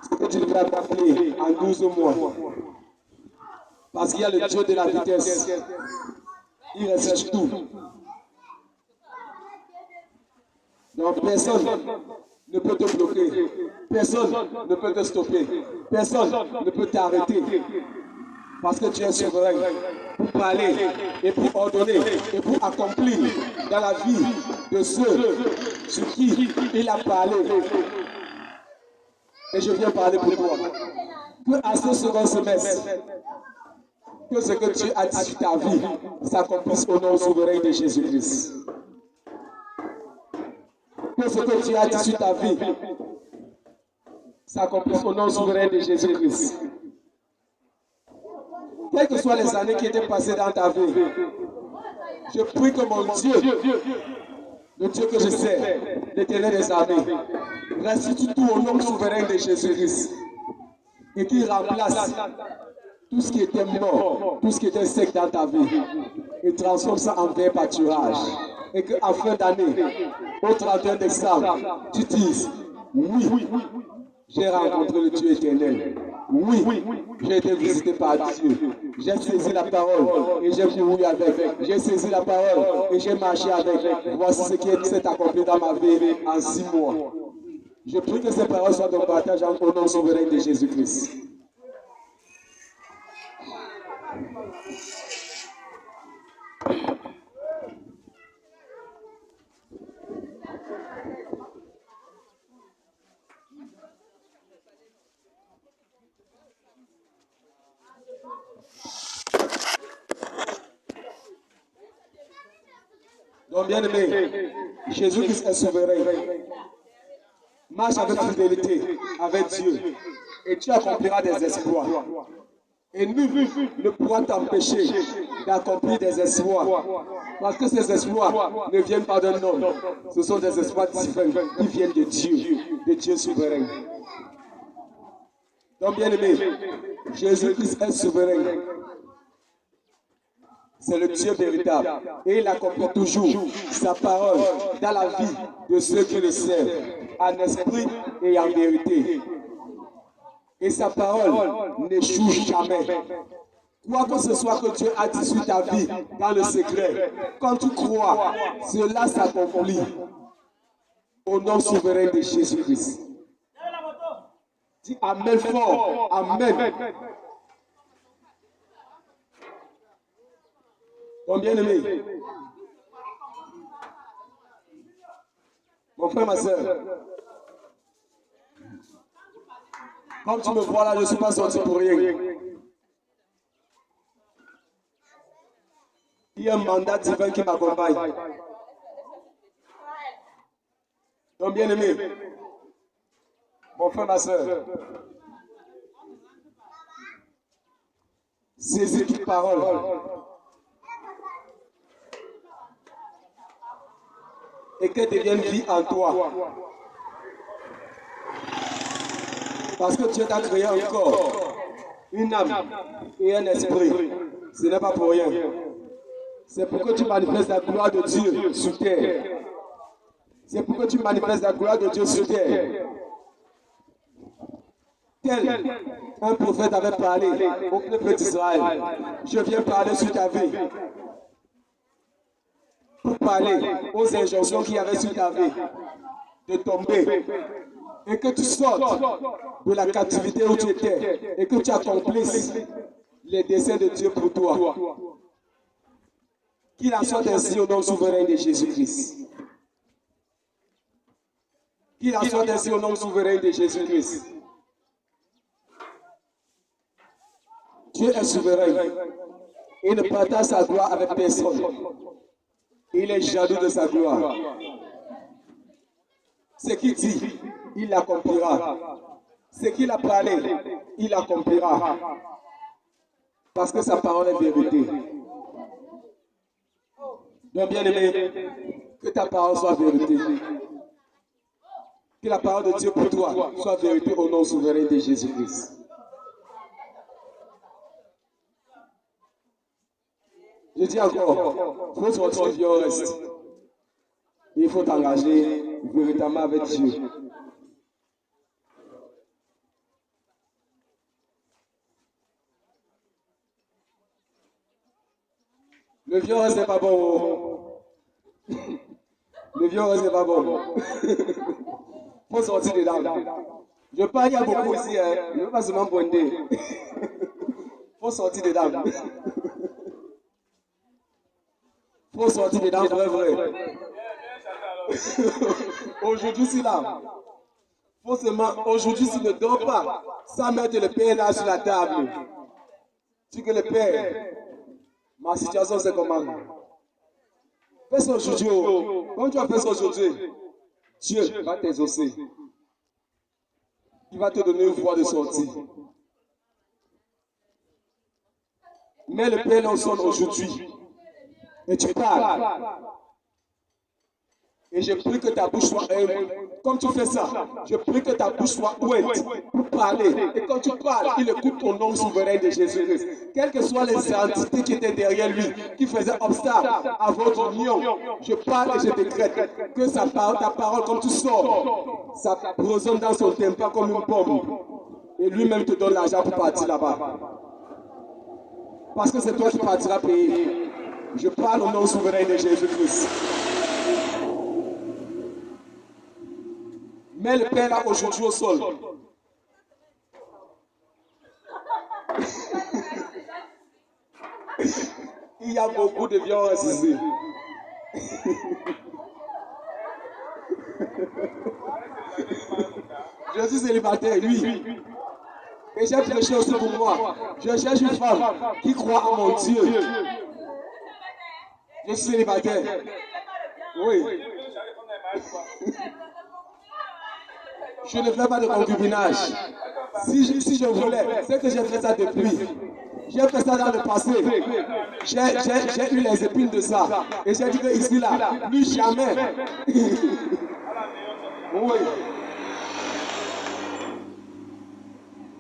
ce que tu devrais accomplir en 12 mois. Parce qu'il y a le Dieu de la vitesse. Il restitue tout. Donc personne ne peut te bloquer. Personne ne peut te stopper. Personne ne peut t'arrêter. Parce que tu es souverain pour parler et pour ordonner et pour accomplir dans la vie de ceux sur qui il a parlé. Et je viens parler pour toi. Que à ce second semestre, que ce que Dieu a dit sur ta vie s'accomplisse au nom souverain de Jésus-Christ. Que ce que Dieu a dit sur ta vie s'accomplisse au nom souverain de Jésus-Christ. Quelles que soient les années qui étaient passées dans ta vie, je prie que mon Dieu, le Dieu que je sais, l'Éternel des armées, restitue tout au nom souverain de Jésus-Christ et qu'il remplace tout ce qui était mort, tout ce qui était sec dans ta vie, et transforme ça en vrai pâturage. Et qu'en fin d'année, au 31 décembre, tu dises, oui, j'ai rencontré le Dieu éternel. Oui, j'ai été visité par Dieu. J'ai saisi la parole et j'ai couru avec. J'ai saisi la parole et j'ai marché avec. Voici ce qui s'est accompli dans ma vie en 6 mois. Je prie que ces paroles soient ton partage au nom souverain de Jésus-Christ. Donc bien aimé, Jésus-Christ est souverain. Marche avec fidélité, avec Dieu, et tu accompliras des exploits. Et nul ne pourra t'empêcher d'accomplir des exploits. Parce que ces exploits ne viennent pas d'un homme. Ce sont des exploits divins qui viennent de Dieu souverain. Donc bien aimé, Jésus-Christ est souverain. C'est le Dieu véritable. Et il accomplit toujours sa parole dans la vie de ceux qui le servent, en esprit et en vérité. Et sa parole n'échoue jamais. Quoi que ce soit que Dieu a dit sur ta vie dans le secret, quand tu crois, cela s'accomplit au nom souverain de Jésus-Christ. Dis Amen fort. Amen. Donc bien aimé, mon frère, ma soeur, comme tu me vois là, je ne suis pas sorti pour rien. Il y a un mandat divin qui m'accompagne. Donc bien aimé, mon frère, ma soeur, saisis toute parole. Et qu'elle devienne vie en toi. Parce que Dieu t'a créé un corps, une âme et un esprit. Ce n'est pas pour rien. C'est pour que tu manifestes la gloire de Dieu sur terre. C'est pour que tu manifestes la gloire de Dieu sur terre. Tel un prophète avait parlé au peuple d'Israël. Je viens parler sur ta vie. Pour parler aux injonctions qu'il y avait sur ta vie, de tomber, et que tu sortes de la captivité où tu étais, et que tu accomplisses les desseins de Dieu pour toi. Qu'il en soit ainsi au nom souverain de Jésus-Christ. Qu'il en soit ainsi au nom souverain de Jésus-Christ. Dieu est souverain. Il ne partage sa gloire avec personne. Il est jaloux de sa gloire. Ce qu'il dit, il l'accomplira. Ce qu'il a parlé, il l'accomplira. Parce que sa parole est vérité. Donc, bien aimé, que ta parole soit vérité. Que la parole de Dieu pour toi soit vérité au nom souverain de Jésus-Christ. Je dis encore, il faut sortir du vieux reste. Il faut t'engager véritablement avec Dieu. Le vieux reste n'est pas bon. Le vieux reste n'est pas bon. Il faut sortir dedans. Je parle, il y a beaucoup ici. Je ne veux pas seulement pointer. Il faut sortir dedans. Il faut sortir dedans, vrai. Aujourd'hui, c'est là. Aujourd'hui, tu ne dors pas sans mettre le Père là sur la table. Tu que le Père, ma situation c'est comment? Fais ça aujourd'hui. Quand tu vas faire ça aujourd'hui, Dieu va t'exaucer. Il va te donner une voie de sortie. Mets le Père là au sol aujourd'hui. Et tu parles. Et je prie que ta bouche soit humble. Comme tu fais ça, je prie que ta bouche soit ouette pour parler. Et quand tu parles, il écoute ton nom souverain de Jésus-Christ. Quelles que soient les entités qui étaient derrière lui, qui faisaient obstacle à votre union, je parle et je décrète que ta parole, comme tu sors, ça résonne dans son tympan comme une bombe. Et lui-même te donne l'argent pour partir là-bas. Parce que c'est toi qui partiras payer. Je parle au nom souverain de Jésus-Christ. Mets le Père là aujourd'hui au sol. Il y a beaucoup de violence ici. Je suis célibataire, oui. Et j'ai prêché aussi pour moi. Je cherche une femme qui croit en mon Dieu. Je suis célibataire. Oui. Je ne fais pas de concubinage. Si je voulais, c'est que j'ai fait ça depuis. J'ai fait ça dans le passé. J'ai eu les épines de ça. Et j'ai dit que ici, là, plus jamais. Oui.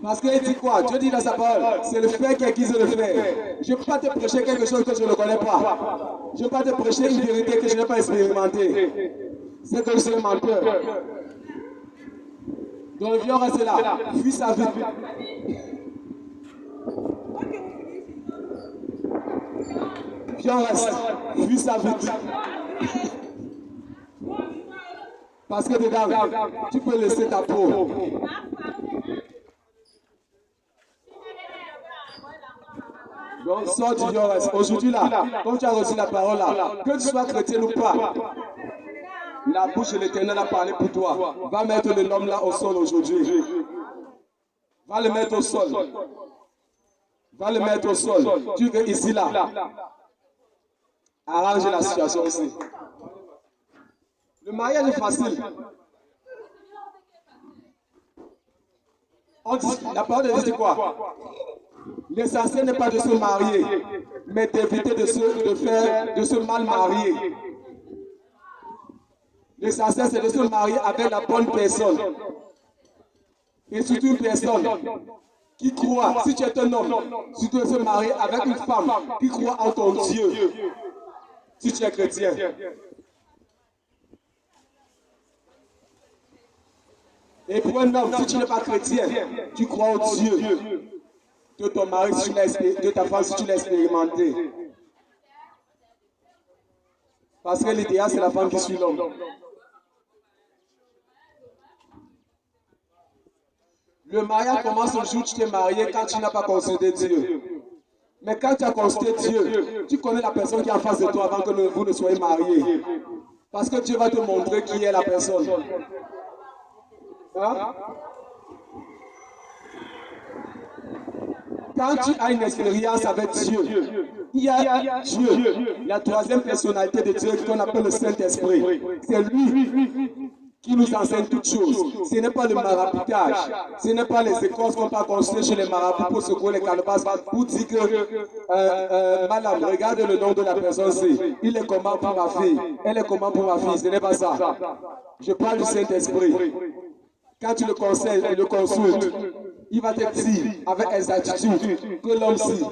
Parce qu'il dit quoi? Dieu dit dans sa parole, c'est le fait qui aiguise le fait. Je ne peux pas te prêcher quelque chose que je ne connais pas. Je ne peux pas te prêcher une vérité que je n'ai pas expérimentée. C'est que je suis un menteur. Donc le vieux reste là, fuis sa vie. Vieux reste, fuis sa vie. Parce que dedans, tu peux laisser ta peau. Donc sors du vieux reste. Aujourd'hui là, comme tu as reçu la parole là, que tu sois chrétien ou pas, la bouche de l'Éternel a parlé pour toi. Va mettre l'homme là au sol aujourd'hui. Va le mettre au sol. Va le mettre au sol. Tu veux ici là. Arrange la situation aussi. Le mariage est facile. La parole de Dieu dit quoi? L'essentiel n'est pas de se marier, mais d'éviter de se mal marier. L'essentiel, c'est de se marier avec la bonne personne. Et surtout une personne qui croit, si tu es un homme, tu dois se marier avec une femme qui croit en ton Dieu. Si tu es chrétien. Et pour un homme, si tu n'es pas chrétien, tu crois au Dieu de ton mari, de ta femme, si tu l'as expérimenté. Parce que l'idéal, c'est la femme qui suit l'homme. Le mariage commence le jour où tu t'es marié quand tu n'as pas considéré Dieu. Mais quand tu as consulté Dieu, tu connais la personne qui est en face de toi avant que vous ne soyez mariés. Parce que Dieu va te montrer qui est la personne. Hein? Quand tu as une expérience avec Dieu, il y a Dieu, la troisième personnalité de Dieu qu'on appelle le Saint-Esprit. C'est lui qui nous enseigne toutes choses. Ce n'est pas le maraboutage, ce n'est pas les écoles qu'on va construire chez les marabouts pour secouer les calebasses, pour dire que madame, regarde le nom de la personne, il est comment pour ma fille, elle est comment pour ma fille, ce n'est pas ça. Je parle du Saint-Esprit. Quand tu le conseilles et le consultes, il va te dire avec exactitude que l'homme-ci,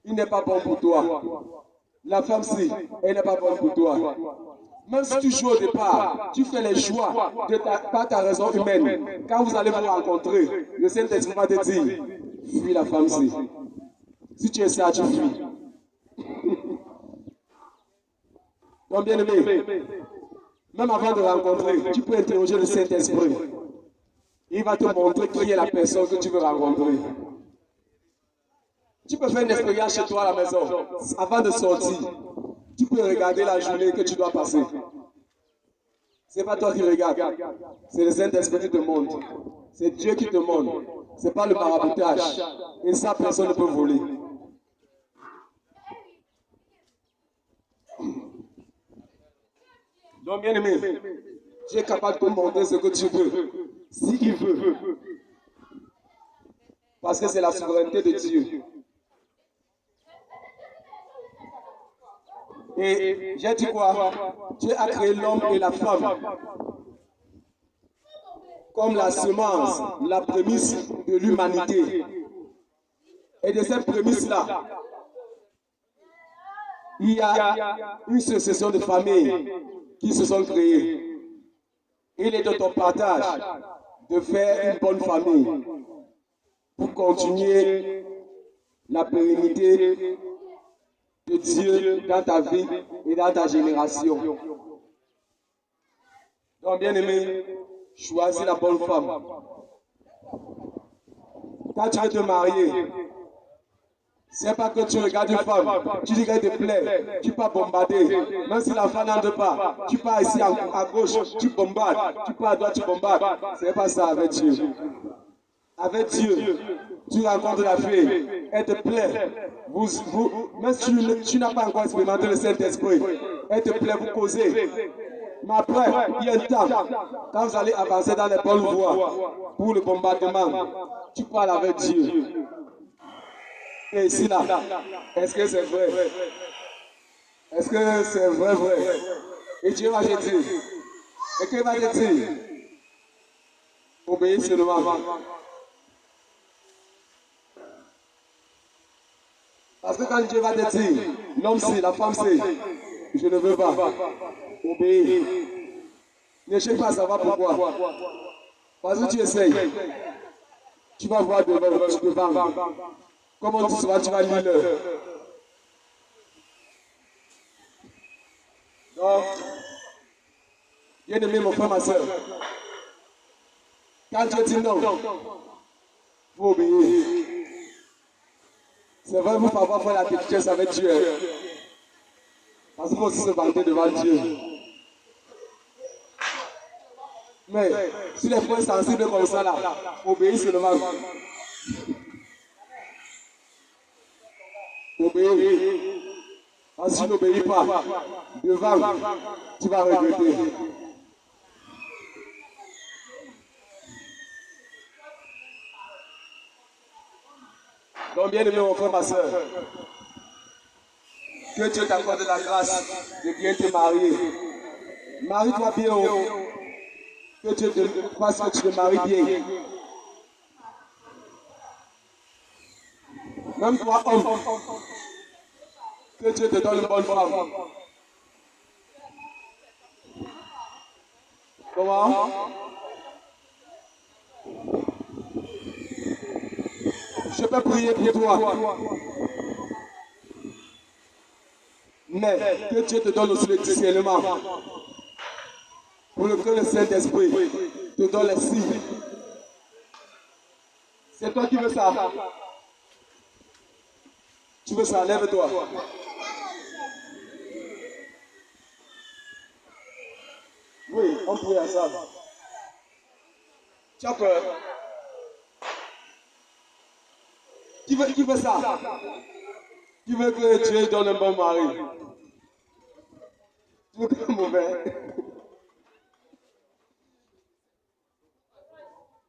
il n'est pas bon pour toi. La femme-ci, elle n'est pas bonne pour toi. Même si tu joues au départ, tu fais les choix par ta raison humaine. Quand vous allez vous rencontrer, le Saint-Esprit va te dire, fuis la femme-ci. Si tu es ça, tu fuis. Donc bien aimé, même avant de rencontrer, tu peux interroger le Saint-Esprit. Il va te montrer qui est la personne que tu veux rencontrer. Tu peux faire une expérience chez toi à la maison. Avant de sortir, tu peux regarder la journée que tu dois passer. Ce n'est pas toi qui regardes. C'est le Saint-Esprit qui te montre. C'est Dieu qui te montre. Ce n'est pas le maraboutage. Et ça, personne ne peut voler. Donc, bien aimé, Dieu est capable de te montrer ce que tu veux. S'il veut. Parce que c'est la souveraineté de Dieu. Et j'ai dit quoi? Dieu a créé l'homme et la femme comme la semence, la prémisse de l'humanité. Et de cette prémisse-là, il y a une succession de familles qui se sont créées. Il est de ton partage de faire une bonne famille pour continuer la pérennité de Dieu dans ta vie et dans ta génération. Donc, bien aimé, choisis la bonne femme. Quand tu veux te marier, ce n'est pas que tu regardes une femme, tu dis qu'elle te plaît, tu pars bombarder. Même si la femme n'entre pas, tu pars ici à gauche, tu bombardes, tu pars à droite, tu bombardes. Ce n'est pas ça avec Dieu. Avec Dieu, tu rencontres la fille, elle te plaît. Même si tu n'as pas encore expérimenté le Saint-Esprit, elle te plaît, vous causez. Mais après, il y a un temps, quand vous allez avancer dans les bonnes voies pour le bombardement, tu parles avec Dieu. Et ici, là, est-ce que c'est vrai? Est-ce que c'est vrai? Et Dieu va te dire, et qu'il va te dire, obéis seulement. Parce que quand Dieu va te dire, l'homme c'est, la femme c'est, je ne veux pas, obéis. Ne cherche pas à savoir pourquoi. Parce que tu essayes, tu vas voir devant. Comment tu seras, tu vas lire l'heure. Donc, bien aimé mon frère, ma soeur, quand Dieu dit non, vous obéissez. C'est vrai, vous pouvez faire la délicatesse avec Dieu. Parce qu'il faut aussi se vanter devant Dieu. Mais si les frères sensibles comme ça, là, obéissez seulement. Obéis. Parce que si tu n'obéis pas, devant, tu vas regretter. Donc, bien aimé mon frère, ma soeur, que Dieu t'accorde la grâce de bien te marier. Marie-toi bien, que Dieu te fasse que tu te maries bien. Même toi, homme, que Dieu te donne une bonne femme. Comment? Je peux prier pour toi. Mais que Dieu te donne aussi le discernement. Pour que le Saint-Esprit te donne les signes. C'est toi qui veux ça. Tu veux ça, lève-toi. Oui, on prie ensemble. Tu as peur? Qui veut ça? Qui veut que Dieu donne un bon mari? Tu veux que mauvais?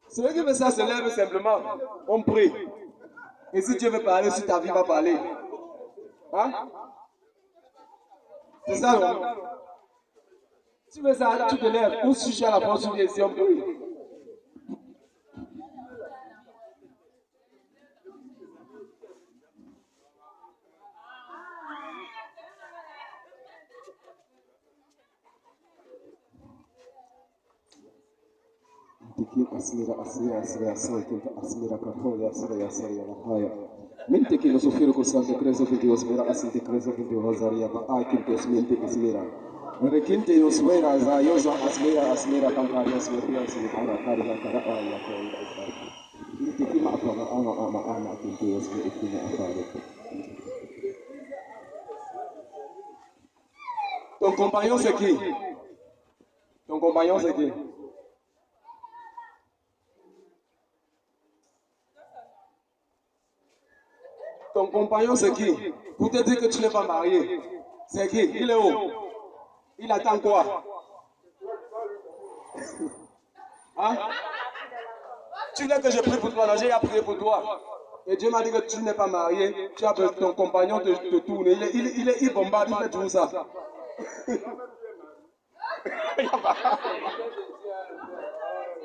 Celui qui veut ça se lève simplement. On prie. Et si Dieu veut parler, si ta vie va parler. Hein? C'est ça, non? Si tu veux ça, tu te lèves. Ou si je suis à la porte, tu viens ici, on prie. Asmira asmira asmira asmira asmira kahoya asmira asmira lahaya minti kilo sufiro kusante krezo finti osmira asinti krezo finti rosaria ba akil kosminti asmira rekinti osmira za yozo asmira asmira kankari asmira asmira kari kara ya ko minti kima apa ama kinti osmira kima afare. Ton compagnon c'est qui? Ton compagnon c'est qui? Ton compagnon, c'est qui? Pour te dire que tu n'es pas marié. C'est qui? Il est où? Il attend quoi? Hein? Tu veux que je prie pour toi? Non, j'ai prié pour toi. Et Dieu m'a dit que tu n'es pas marié. Tu as ton compagnon te tourne. Il bombarde, il fait tout ça.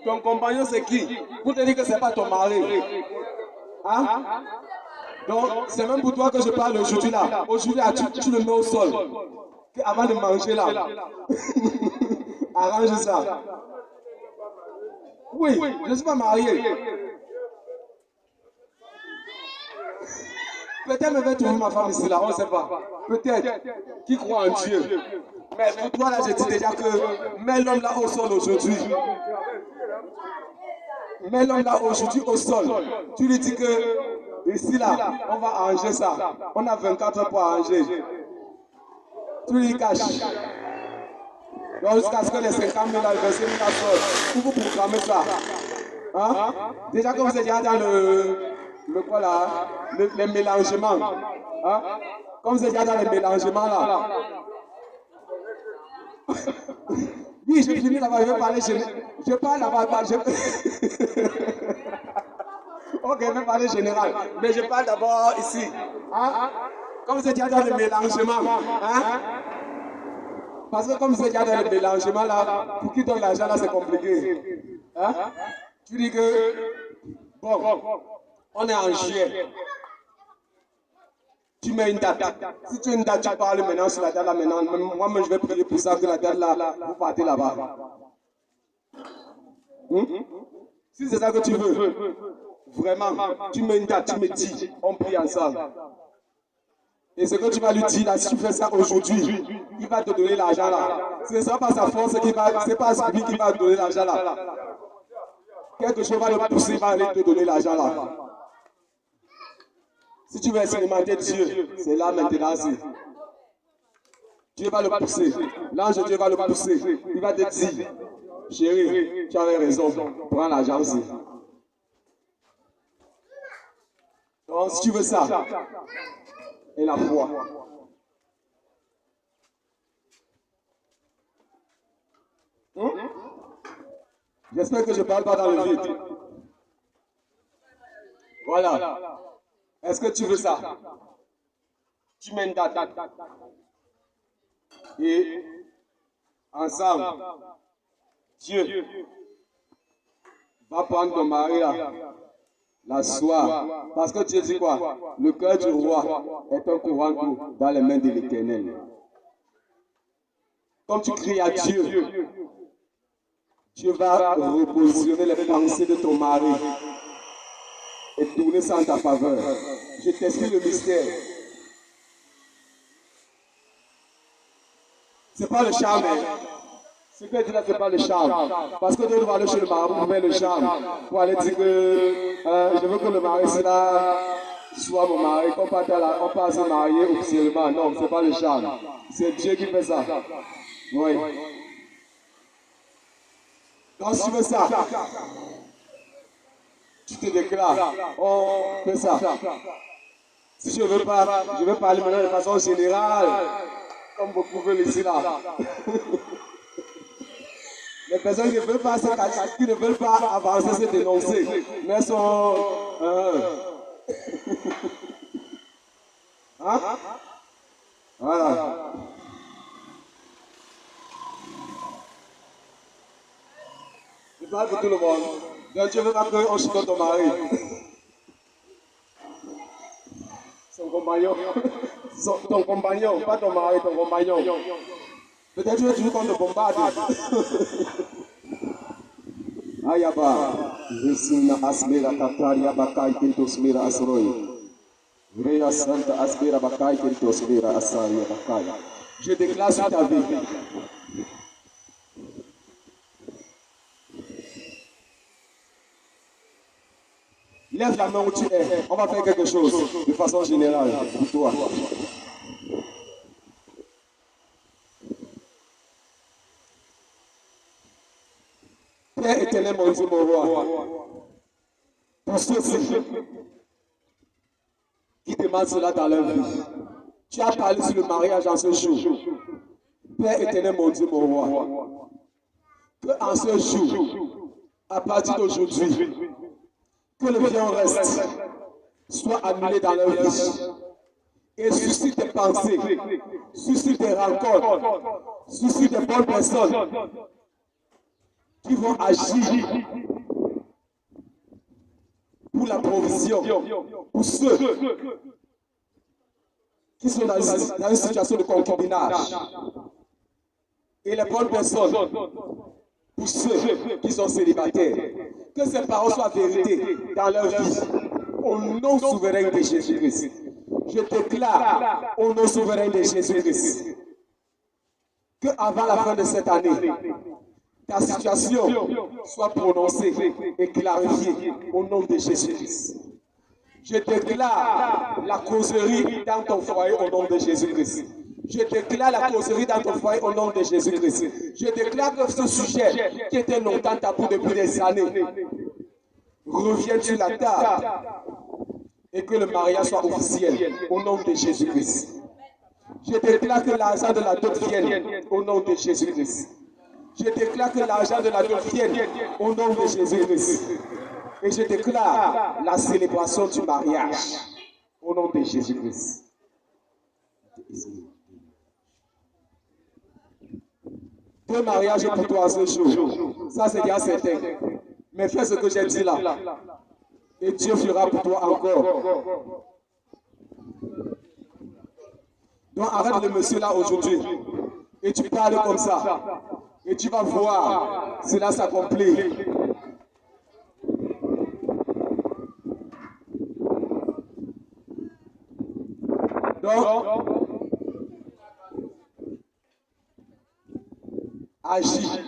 Ton compagnon, c'est qui? Pour te dire que ce n'est pas ton mari. Hein? Donc, c'est même pour toi que je parle aujourd'hui là. Aujourd'hui, tu le mets au sol. Avant de manger là. Arrange ça. Oui, je ne suis pas marié. Peut-être me vais trouver ma femme ici là, on ne sait pas. Peut-être. Qui croit en Dieu. Mais pour toi là, je dis déjà que mets l'homme là au sol aujourd'hui. Mets l'homme là aujourd'hui au sol. Tu lui dis que ici là, on va arranger ça. On a 24 heures pour arranger. Tu lui caches. Donc jusqu'à ce que les 50 000 là, les 25 000 là sortent. Pour vous programmer ça. Hein? Déjà que vous êtes déjà dans le quoi là, les mélangements. Hein? Comme vous êtes déjà dans les mélangements là. Oui, je finis là-bas, je vais parler. Je parle là-bas. Ok, je vais parler général. Mais je parle d'abord ici. Hein? Comme vous êtes déjà dans le mélangement. Hein? Parce que comme vous êtes déjà dans le mélangement là, pour qui donne l'argent là, c'est compliqué. Hein? Tu dis que, bon, on est en juillet. Tu mets une date. Si tu as une date, tu parles maintenant sur la date là maintenant. Moi-même, je vais prier pour ça que la date là, vous partez là-bas. Si c'est ça que tu veux, vraiment, tu mets une date, tu me dis, on prie ensemble. Et ce que tu vas lui dire là, si tu fais ça aujourd'hui, il va te donner l'argent là. Ce ne sera pas sa force qui va, c'est pas lui qui va te donner l'argent là. Quelque chose va le pousser, il va aller te donner l'argent là. Si tu veux expérimenter Dieu, c'est là maintenant. Dieu va le pousser. L'ange de Dieu va le pousser. Il va te dire, chérie, tu avais raison, prends l'argent aussi. Donc si tu veux ça, et la foi. J'espère que je ne parle pas dans le vide. Voilà. Est-ce que tu veux ça? Tu mets une date. Et ensemble, Dieu va prendre ton mari là, l'asseoir. Parce que Dieu dit quoi? Le cœur du roi est un courant d'eau dans les mains de l'Éternel. Comme tu cries à Dieu, Dieu va repositionner les pensées de ton mari et tourner ça en ta faveur. Je t'explique le mystère. Ce n'est pas le charme. Ce que dit là, ce n'est pas le charme. Parce que Dieu doit aller chez le marabout pour faire le charme. Pour aller dire que je veux que le mari soit là. sois mon mari, qu'on part se marier officiellement. Non, ce n'est pas le charme. C'est Dieu qui fait ça. Oui. Donc, si tu veux ça, tu te déclares. On fait ça. Si je ne veux pas, je vais parler maintenant de façon générale, comme vous pouvez ici là. Les personnes qui ne veulent pas, qui ne veulent pas avancer, se dénoncer, mais sont. Hein? Voilà. Je parle pour tout le monde. Donc, je veux pas qu'on chicote ton mari. Son compagnon. Ton compagnon, pas ton mari, ton compagnon. Peut-être que tu veux qu'on te bombarde. Ayaba. Resina asmera kataria bakai kintosmera asroi. Reya santa asmera bakai kintosmera asaria bakai. Je déclare sur ta vie. Lève la main où tu es. On va faire quelque chose de façon générale pour toi. Père éternel, mon Dieu, mon roi, pour ceux-ci qui demandent cela dans leur vie, tu as parlé sur le mariage en ce jour. Père éternel, mon Dieu, mon roi, que en ce jour, à partir d'aujourd'hui, que le bien reste soit annulé dans leur vie et suscite des pensées, suscite des rencontres, suscite des bonnes personnes qui vont agir pour la provision, pour ceux qui sont dans une situation de concubinage. Et les bonnes personnes pour ceux qui sont célibataires. Que ces paroles soient vérité dans leur vie. Au nom souverain de Jésus-Christ. Je déclare au nom souverain de Jésus-Christ que avant la fin de cette année, ta situation soit prononcée et clarifiée au nom de Jésus-Christ. Je déclare la causerie dans ton foyer au nom de Jésus-Christ. Je déclare la causerie dans ton foyer au nom de Jésus-Christ. Je déclare que ce sujet qui était longtemps tabou depuis des années revienne sur la table et que le mariage soit officiel au nom de Jésus-Christ. Je déclare que l'argent de la dot vienne au nom de Jésus-Christ. Je déclare que l'argent de la dot vienne au nom de Jésus-Christ. Et je déclare la célébration du mariage au nom de Jésus-Christ. Deux mariages pour toi ce jour. Ça c'est bien certain. Mais fais ce que j'ai dit là. Et Dieu fera pour toi encore. Donc arrête le monsieur là aujourd'hui. Et tu parles comme ça. Et tu vas voir cela s'accomplir. Donc, agis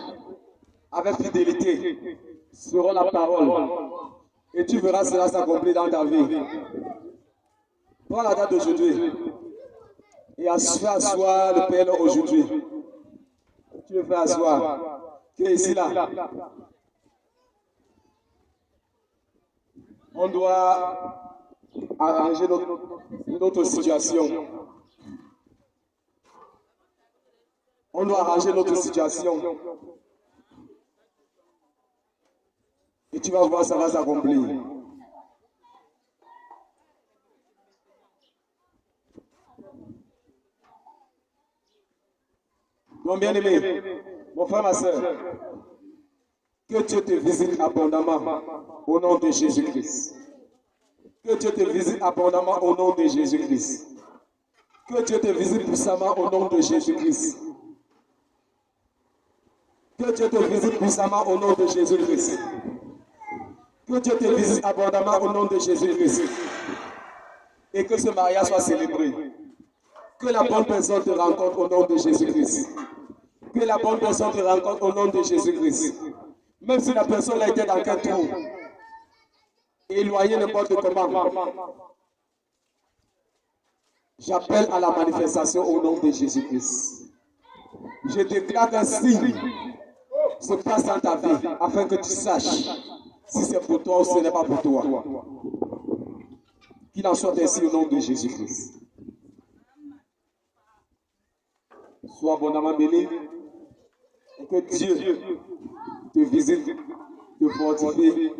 avec fidélité selon la parole. Et tu verras cela s'accomplir dans ta vie. Prends la date d'aujourd'hui. Et fais asseoir le Père aujourd'hui. Tu le fais asseoir. Qui est ici là? On doit arranger notre situation. On doit arranger notre situation. Et tu vas voir, ça va s'accomplir. Donc, bien aimé, mon frère, ma soeur, que Dieu te visite abondamment au nom de Jésus-Christ. Que Dieu te visite abondamment au nom de Jésus-Christ. Que Dieu te visite puissamment au nom de Jésus-Christ. Que Dieu te visite puissamment au nom de Jésus-Christ. Que Dieu te visite abondamment au nom de Jésus-Christ. Et que ce mariage soit célébré. Que la bonne personne te rencontre au nom de Jésus-Christ. Que la bonne personne te rencontre au nom de Jésus-Christ. Même si la personne a été dans quel trou, éloignée n'importe comment. J'appelle à la manifestation au nom de Jésus-Christ. Je déclare qu'un signe se passe dans ta vie afin que tu saches si c'est pour toi ou ce n'est pas pour toi. Qu'il en soit ainsi au nom de Jésus-Christ. Sois abondamment béni et que Dieu te visite, te fortifie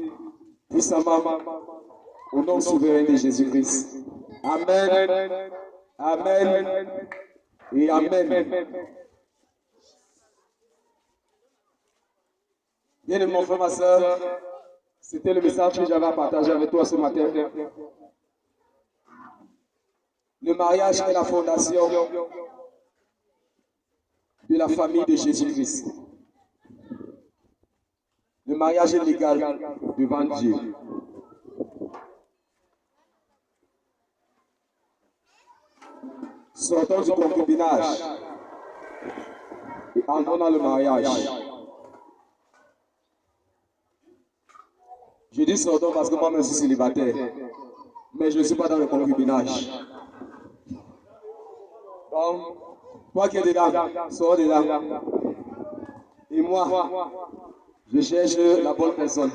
puissamment au nom souverain de Jésus-Christ. Amen, amen et amen. Bien-aimé mon frère, ma soeur, c'était le message que j'avais à partager avec toi ce matin. Le mariage est la fondation de la famille de Jésus-Christ. Le mariage est légal devant Dieu. Sortons du concubinage et entrons dans le mariage. Je dis sortons parce que moi-même je suis célibataire, mais je ne suis pas dans le concubinage. Donc, toi qui es dedans, sors dedans. Et moi, je cherche la bonne personne.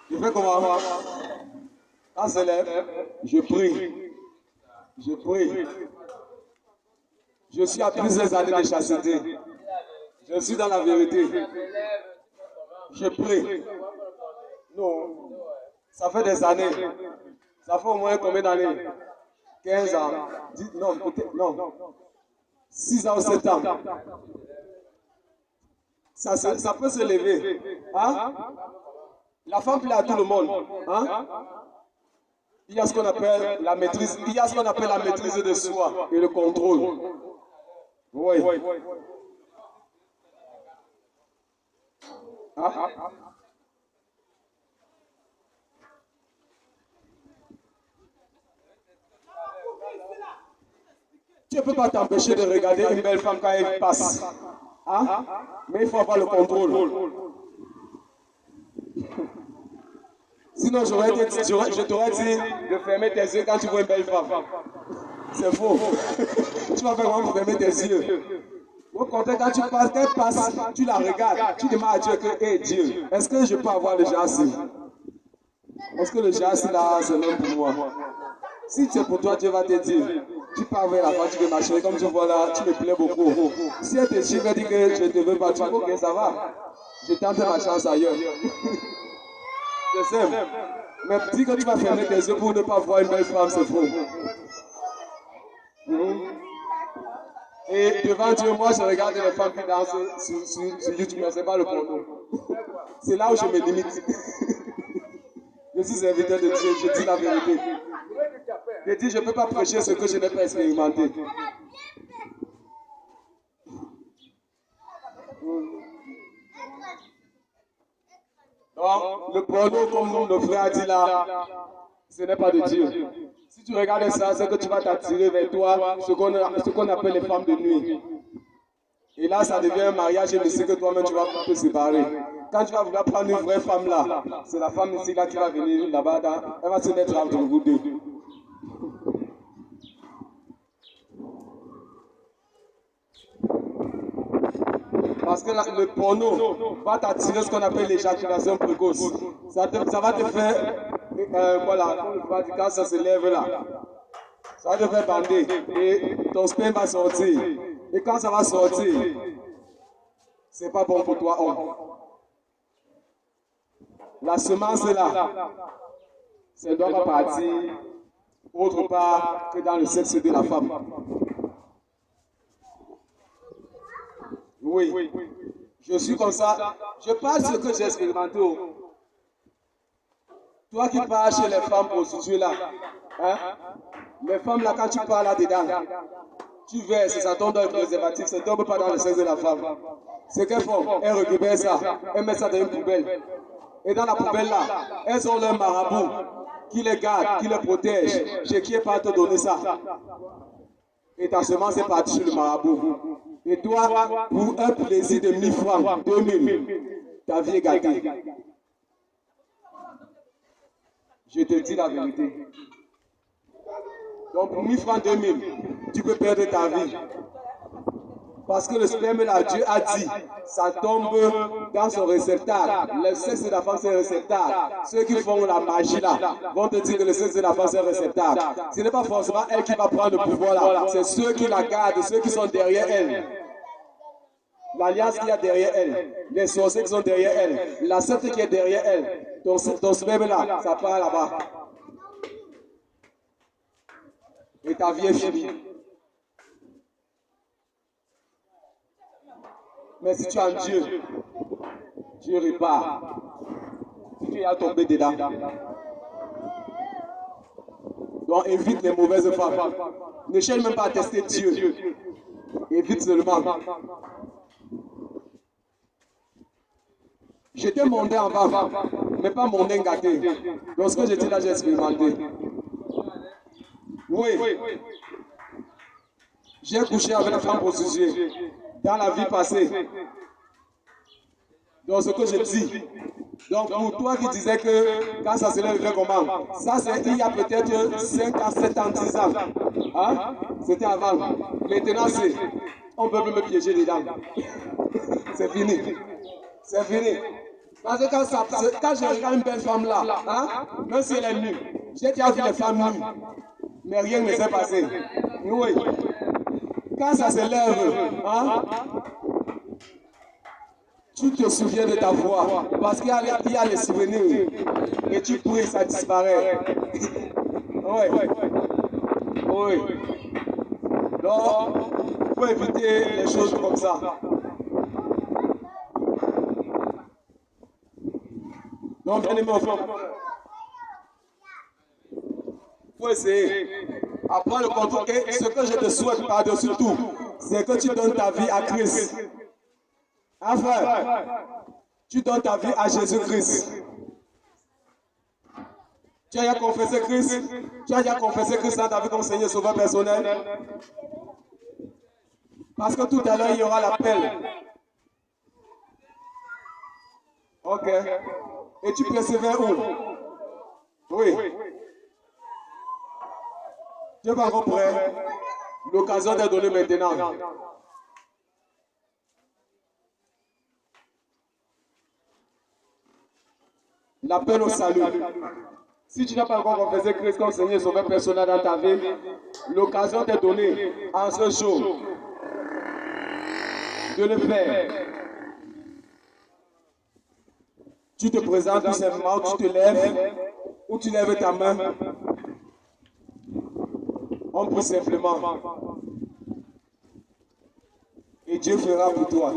Je fais comment? Quand se lève, je prie. Je prie. Je suis à plusieurs années de chasteté. Je suis dans la vérité. Je prie. Non, ça fait des années. Ça fait au moins combien d'années? 15 ans. Non, peut-être, non. 6 ans ou 7 ans. Ça peut se lever. Hein? La femme plaît à tout le monde. Hein? Il y a ce qu'on appelle la maîtrise. Il y a ce qu'on appelle la maîtrise de soi et le contrôle. Oui. Hein? Tu ne peux pas t'empêcher de regarder une belle femme quand elle passe. Hein? Mais il faut avoir le contrôle. Sinon, je t'aurais dit de fermer tes yeux quand tu vois une belle femme. C'est faux. Tu vas faire comment pour fermer tes yeux? Au contraire, quand tu passes, qu'elle passe, tu la regardes. Tu demandes à Dieu que, hé Dieu, est-ce que je peux avoir le genre-ci? Est-ce que le genre-ci là, c'est l'homme pour moi? Si c'est pour toi, Dieu va te dire. Tu pars vers la femme, tu veux marcher, comme tu vois là, tu me plais beaucoup. Si elle te dit que je ne te veux pas, tu dis ok, ça va. Je tente ma chance ailleurs. C'est simple. Mais dis que tu vas fermer tes yeux pour ne pas voir une belle femme, c'est faux. Et devant Dieu, moi je regarde les femmes qui dansent sur YouTube, mais ce n'est pas le porno. C'est là où je me limite. Je suis serviteur de Dieu, je dis la vérité. Je dis, je ne peux pas prêcher ce que je n'ai pas expérimenté. Donc, le porno, comme le frère a dit là, ce n'est pas de Dieu. Si tu regardes ça, c'est que tu vas t'attirer vers toi ce qu'on appelle les femmes de nuit. Et là, ça devient un mariage et tu sais que toi-même, tu vas te séparer. Quand tu vas vouloir prendre une vraie femme là, c'est la femme ici là qui va venir là-bas, elle va se mettre entre vous deux. Parce que le porno va t'attirer ce qu'on appelle l'éjaculation précoce. Ça va te faire, voilà, quand ça se lève là, ça va te faire bander et ton sperme va sortir. Et quand ça va sortir, c'est pas bon pour toi, homme. La semence là, ça ne doit pas partir autre part que dans le sexe de la femme. Oui, je suis comme ça. Je parle de ce que j'ai expérimenté. Toi qui parles chez les femmes prostituées là, hein? Les femmes là, quand tu parles là-dedans, tu verses, ça tombe dans le préservatif, ça ne tombe pas dans le sexe de la femme. C'est qu'elles font, elles récupèrent ça, elles mettent ça dans une poubelle. Et dans la poubelle là, elles ont leur marabout qui les garde, qui les protège, chez qui est pas te donner ça. Et ta semence est partie chez le marabout. Et toi, pour un plaisir de 1000 francs, 2000, ta vie est gâtée. Je te dis la vérité. Donc pour 1000 francs, 2000, tu peux perdre ta vie. Parce que le sperme là, Dieu a dit, ça tombe dans son réceptacle. Le sexe de la femme, c'est un réceptacle. Ceux qui font la magie là vont te dire que le sexe de la femme, c'est un réceptacle. Ce n'est pas forcément elle qui va prendre le pouvoir là. C'est ceux qui la gardent, ceux qui sont derrière elle. L'alliance qu'il y a derrière elle. Les sorciers qui sont derrière elle. La secte qui est derrière elle. Ton sperme là, ça part là-bas. Et ta vie est finie. Mais si tu as un Dieu, Dieu répare. Si tu es tombé dedans. Donc évite les mauvaises femmes. Ne cherche même pas à tester Dieu. Évite seulement. J'étais mondain avant, mais pas mondain gâté. Lorsque j'étais là, j'ai expérimenté. Oui. J'ai couché avec la femme prostituée dans la vie passée. Donc ce que je dis. Donc pour toi qui disais que quand ça se lève, fait comment? Ça c'est il y a peut-être 5 ans, 7 ans, 10 ans. Hein? C'était avant. Maintenant c'est, on peut me piéger dedans. C'est fini. C'est fini. Parce que quand je regarde une belle femme là, hein, même si elle est nue, j'ai déjà vu les femmes nues, mais rien ne s'est passé. Oui. Quand ça se lève, hein, tu te souviens de ta voix, parce qu'il y a les souvenirs, et tu pries, ça disparaît. Oui. Oui. Donc, il faut éviter les choses comme ça. Donc, bien aimé, il faut essayer. Apprends le contrôle. Et ce que je te souhaite par-dessus tout, c'est que tu donnes ta vie à Christ. Enfin, tu donnes ta vie à Jésus-Christ. Tu as déjà confessé Christ? Tu as déjà confessé Christ dans ta vie comme Seigneur Sauveur personnel? Parce que tout à l'heure, il y aura l'appel. Ok. Et tu persévères où? Oui. Tu n'es pas encore prêt. L'occasion est donnée maintenant. L'appel au salut. Si tu n'as pas encore confessé Christ comme Seigneur Sauveur personnel dans ta vie, l'occasion t'est donnée en ce jour de le faire. Tu te présentes tout simplement, tu te lèves, ou tu lèves ta main. On prie simplement. Et Dieu fera pour toi.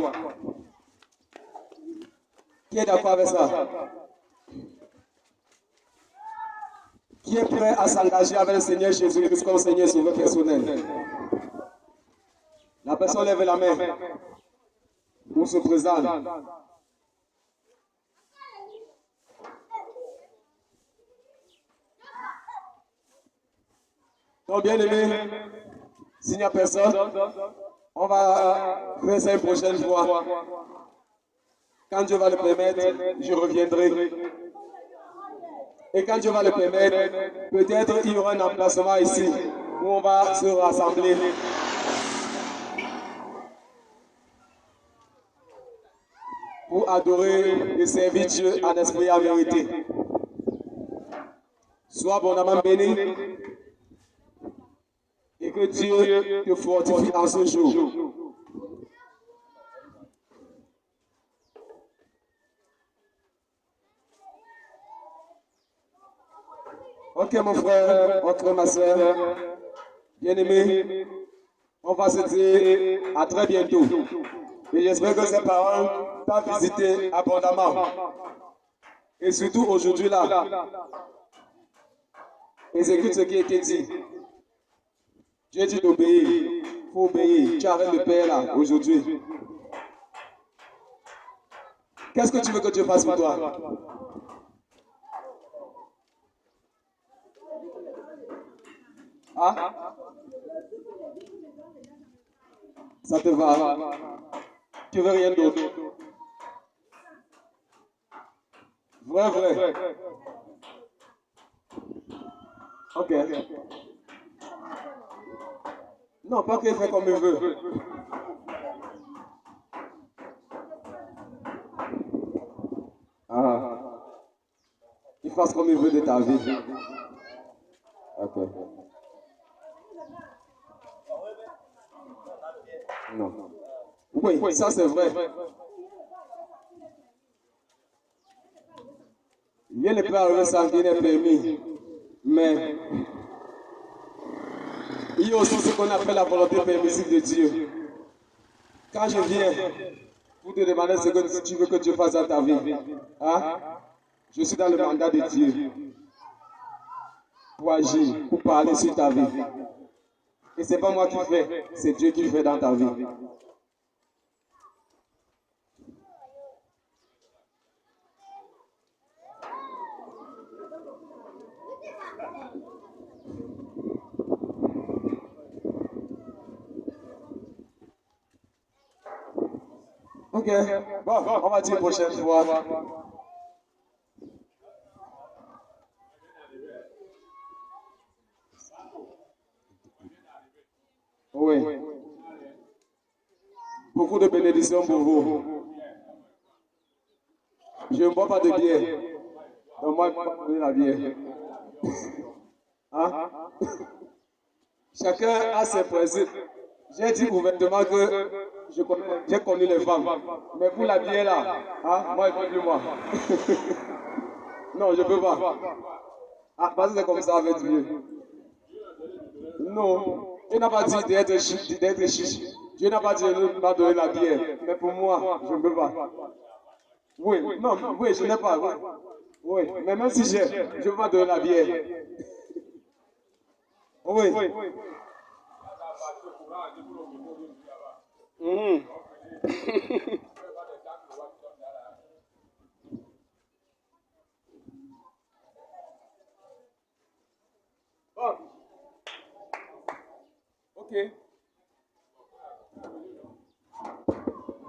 Qui est d'accord avec ça? Qui est prêt à s'engager avec le Seigneur Jésus-Christ comme Seigneur Sauveur personnel? La personne lève la main. On se présente. Donc, bien aimé, s'il n'y a personne, on va faire ça une prochaine fois. Quand Dieu va le permettre, je reviendrai. Et quand Dieu va le permettre, peut-être il y aura un emplacement ici où on va se rassembler. Pour adorer et servir Dieu en esprit et en vérité. Sois abondamment béni. Et que Dieu te fortifie en ce jour. Ok mon frère, ok ma soeur, bien aimé, on va se dire à très bientôt. Et j'espère que ces paroles t'ont visité abondamment. Et surtout aujourd'hui là, exécute ce qui a été dit. Dieu dit d'obéir, il faut obéir. Tu arrêtes de payer là aujourd'hui. Qu'est-ce que tu veux que Dieu fasse pour toi? Ah? Ça te va? Tu veux rien d'autre? Vrai. Ok. Non, pas qu'il fait comme il veut. Ah. Il fasse comme il veut de ta vie. Ok. Non. Oui, ça c'est vrai. Rien ne peut arriver sans qu'il n'ait permis. Mais il y a aussi ce qu'on appelle la volonté permissive de Dieu. Quand je viens pour te demander ce que tu veux que Dieu fasse dans ta vie, hein? Je suis dans le mandat de Dieu pour agir, pour parler sur ta vie. Et ce n'est pas moi qui fais, c'est Dieu qui fait dans ta vie. Ok, bon, on va dire une prochaine fois. Oui. Beaucoup de bénédictions pour vous. Je ne bois pas de bière. Donc moi, je ne vais pas donner la bière. Hein? Chacun a ses principes. J'ai dit ouvertement que j'ai connu les femmes. Mais pour la bière là, hein, moi, il ne faut plus moi. Non, je ne peux pas. Ah, parce que c'est comme ça avec Dieu. Non, Dieu n'a pas dit d'être chiche. Dieu n'a pas dit de ne pas donner la bière. Mais pour moi, je ne peux pas. Oui, non, oui, je n'ai pas. Oui, mais même si j'ai, je ne peux pas donner la bière. Oui. Mmh. Bon. Ok.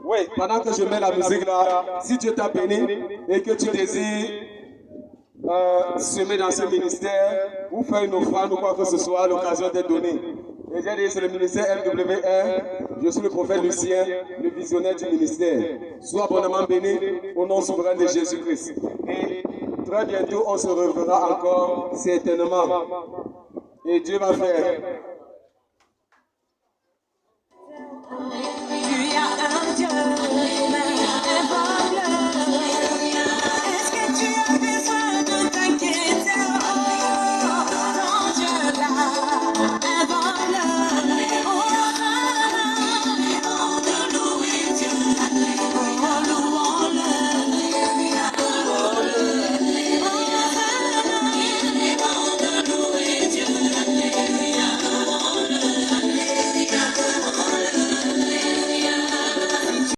Oui, pendant que je mets la musique là, si Dieu t'a béni et que tu désires semer dans ce ministère ou faire une offrande ou quoi que ce soit, l'occasion d'être donnée. Et j'ai dit, c'est le ministère MWR, je suis le prophète Lucien, le visionnaire du ministère. Sois abondamment béni au nom souverain de Jésus-Christ. Et très bientôt, on se reverra encore, certainement. Et Dieu va faire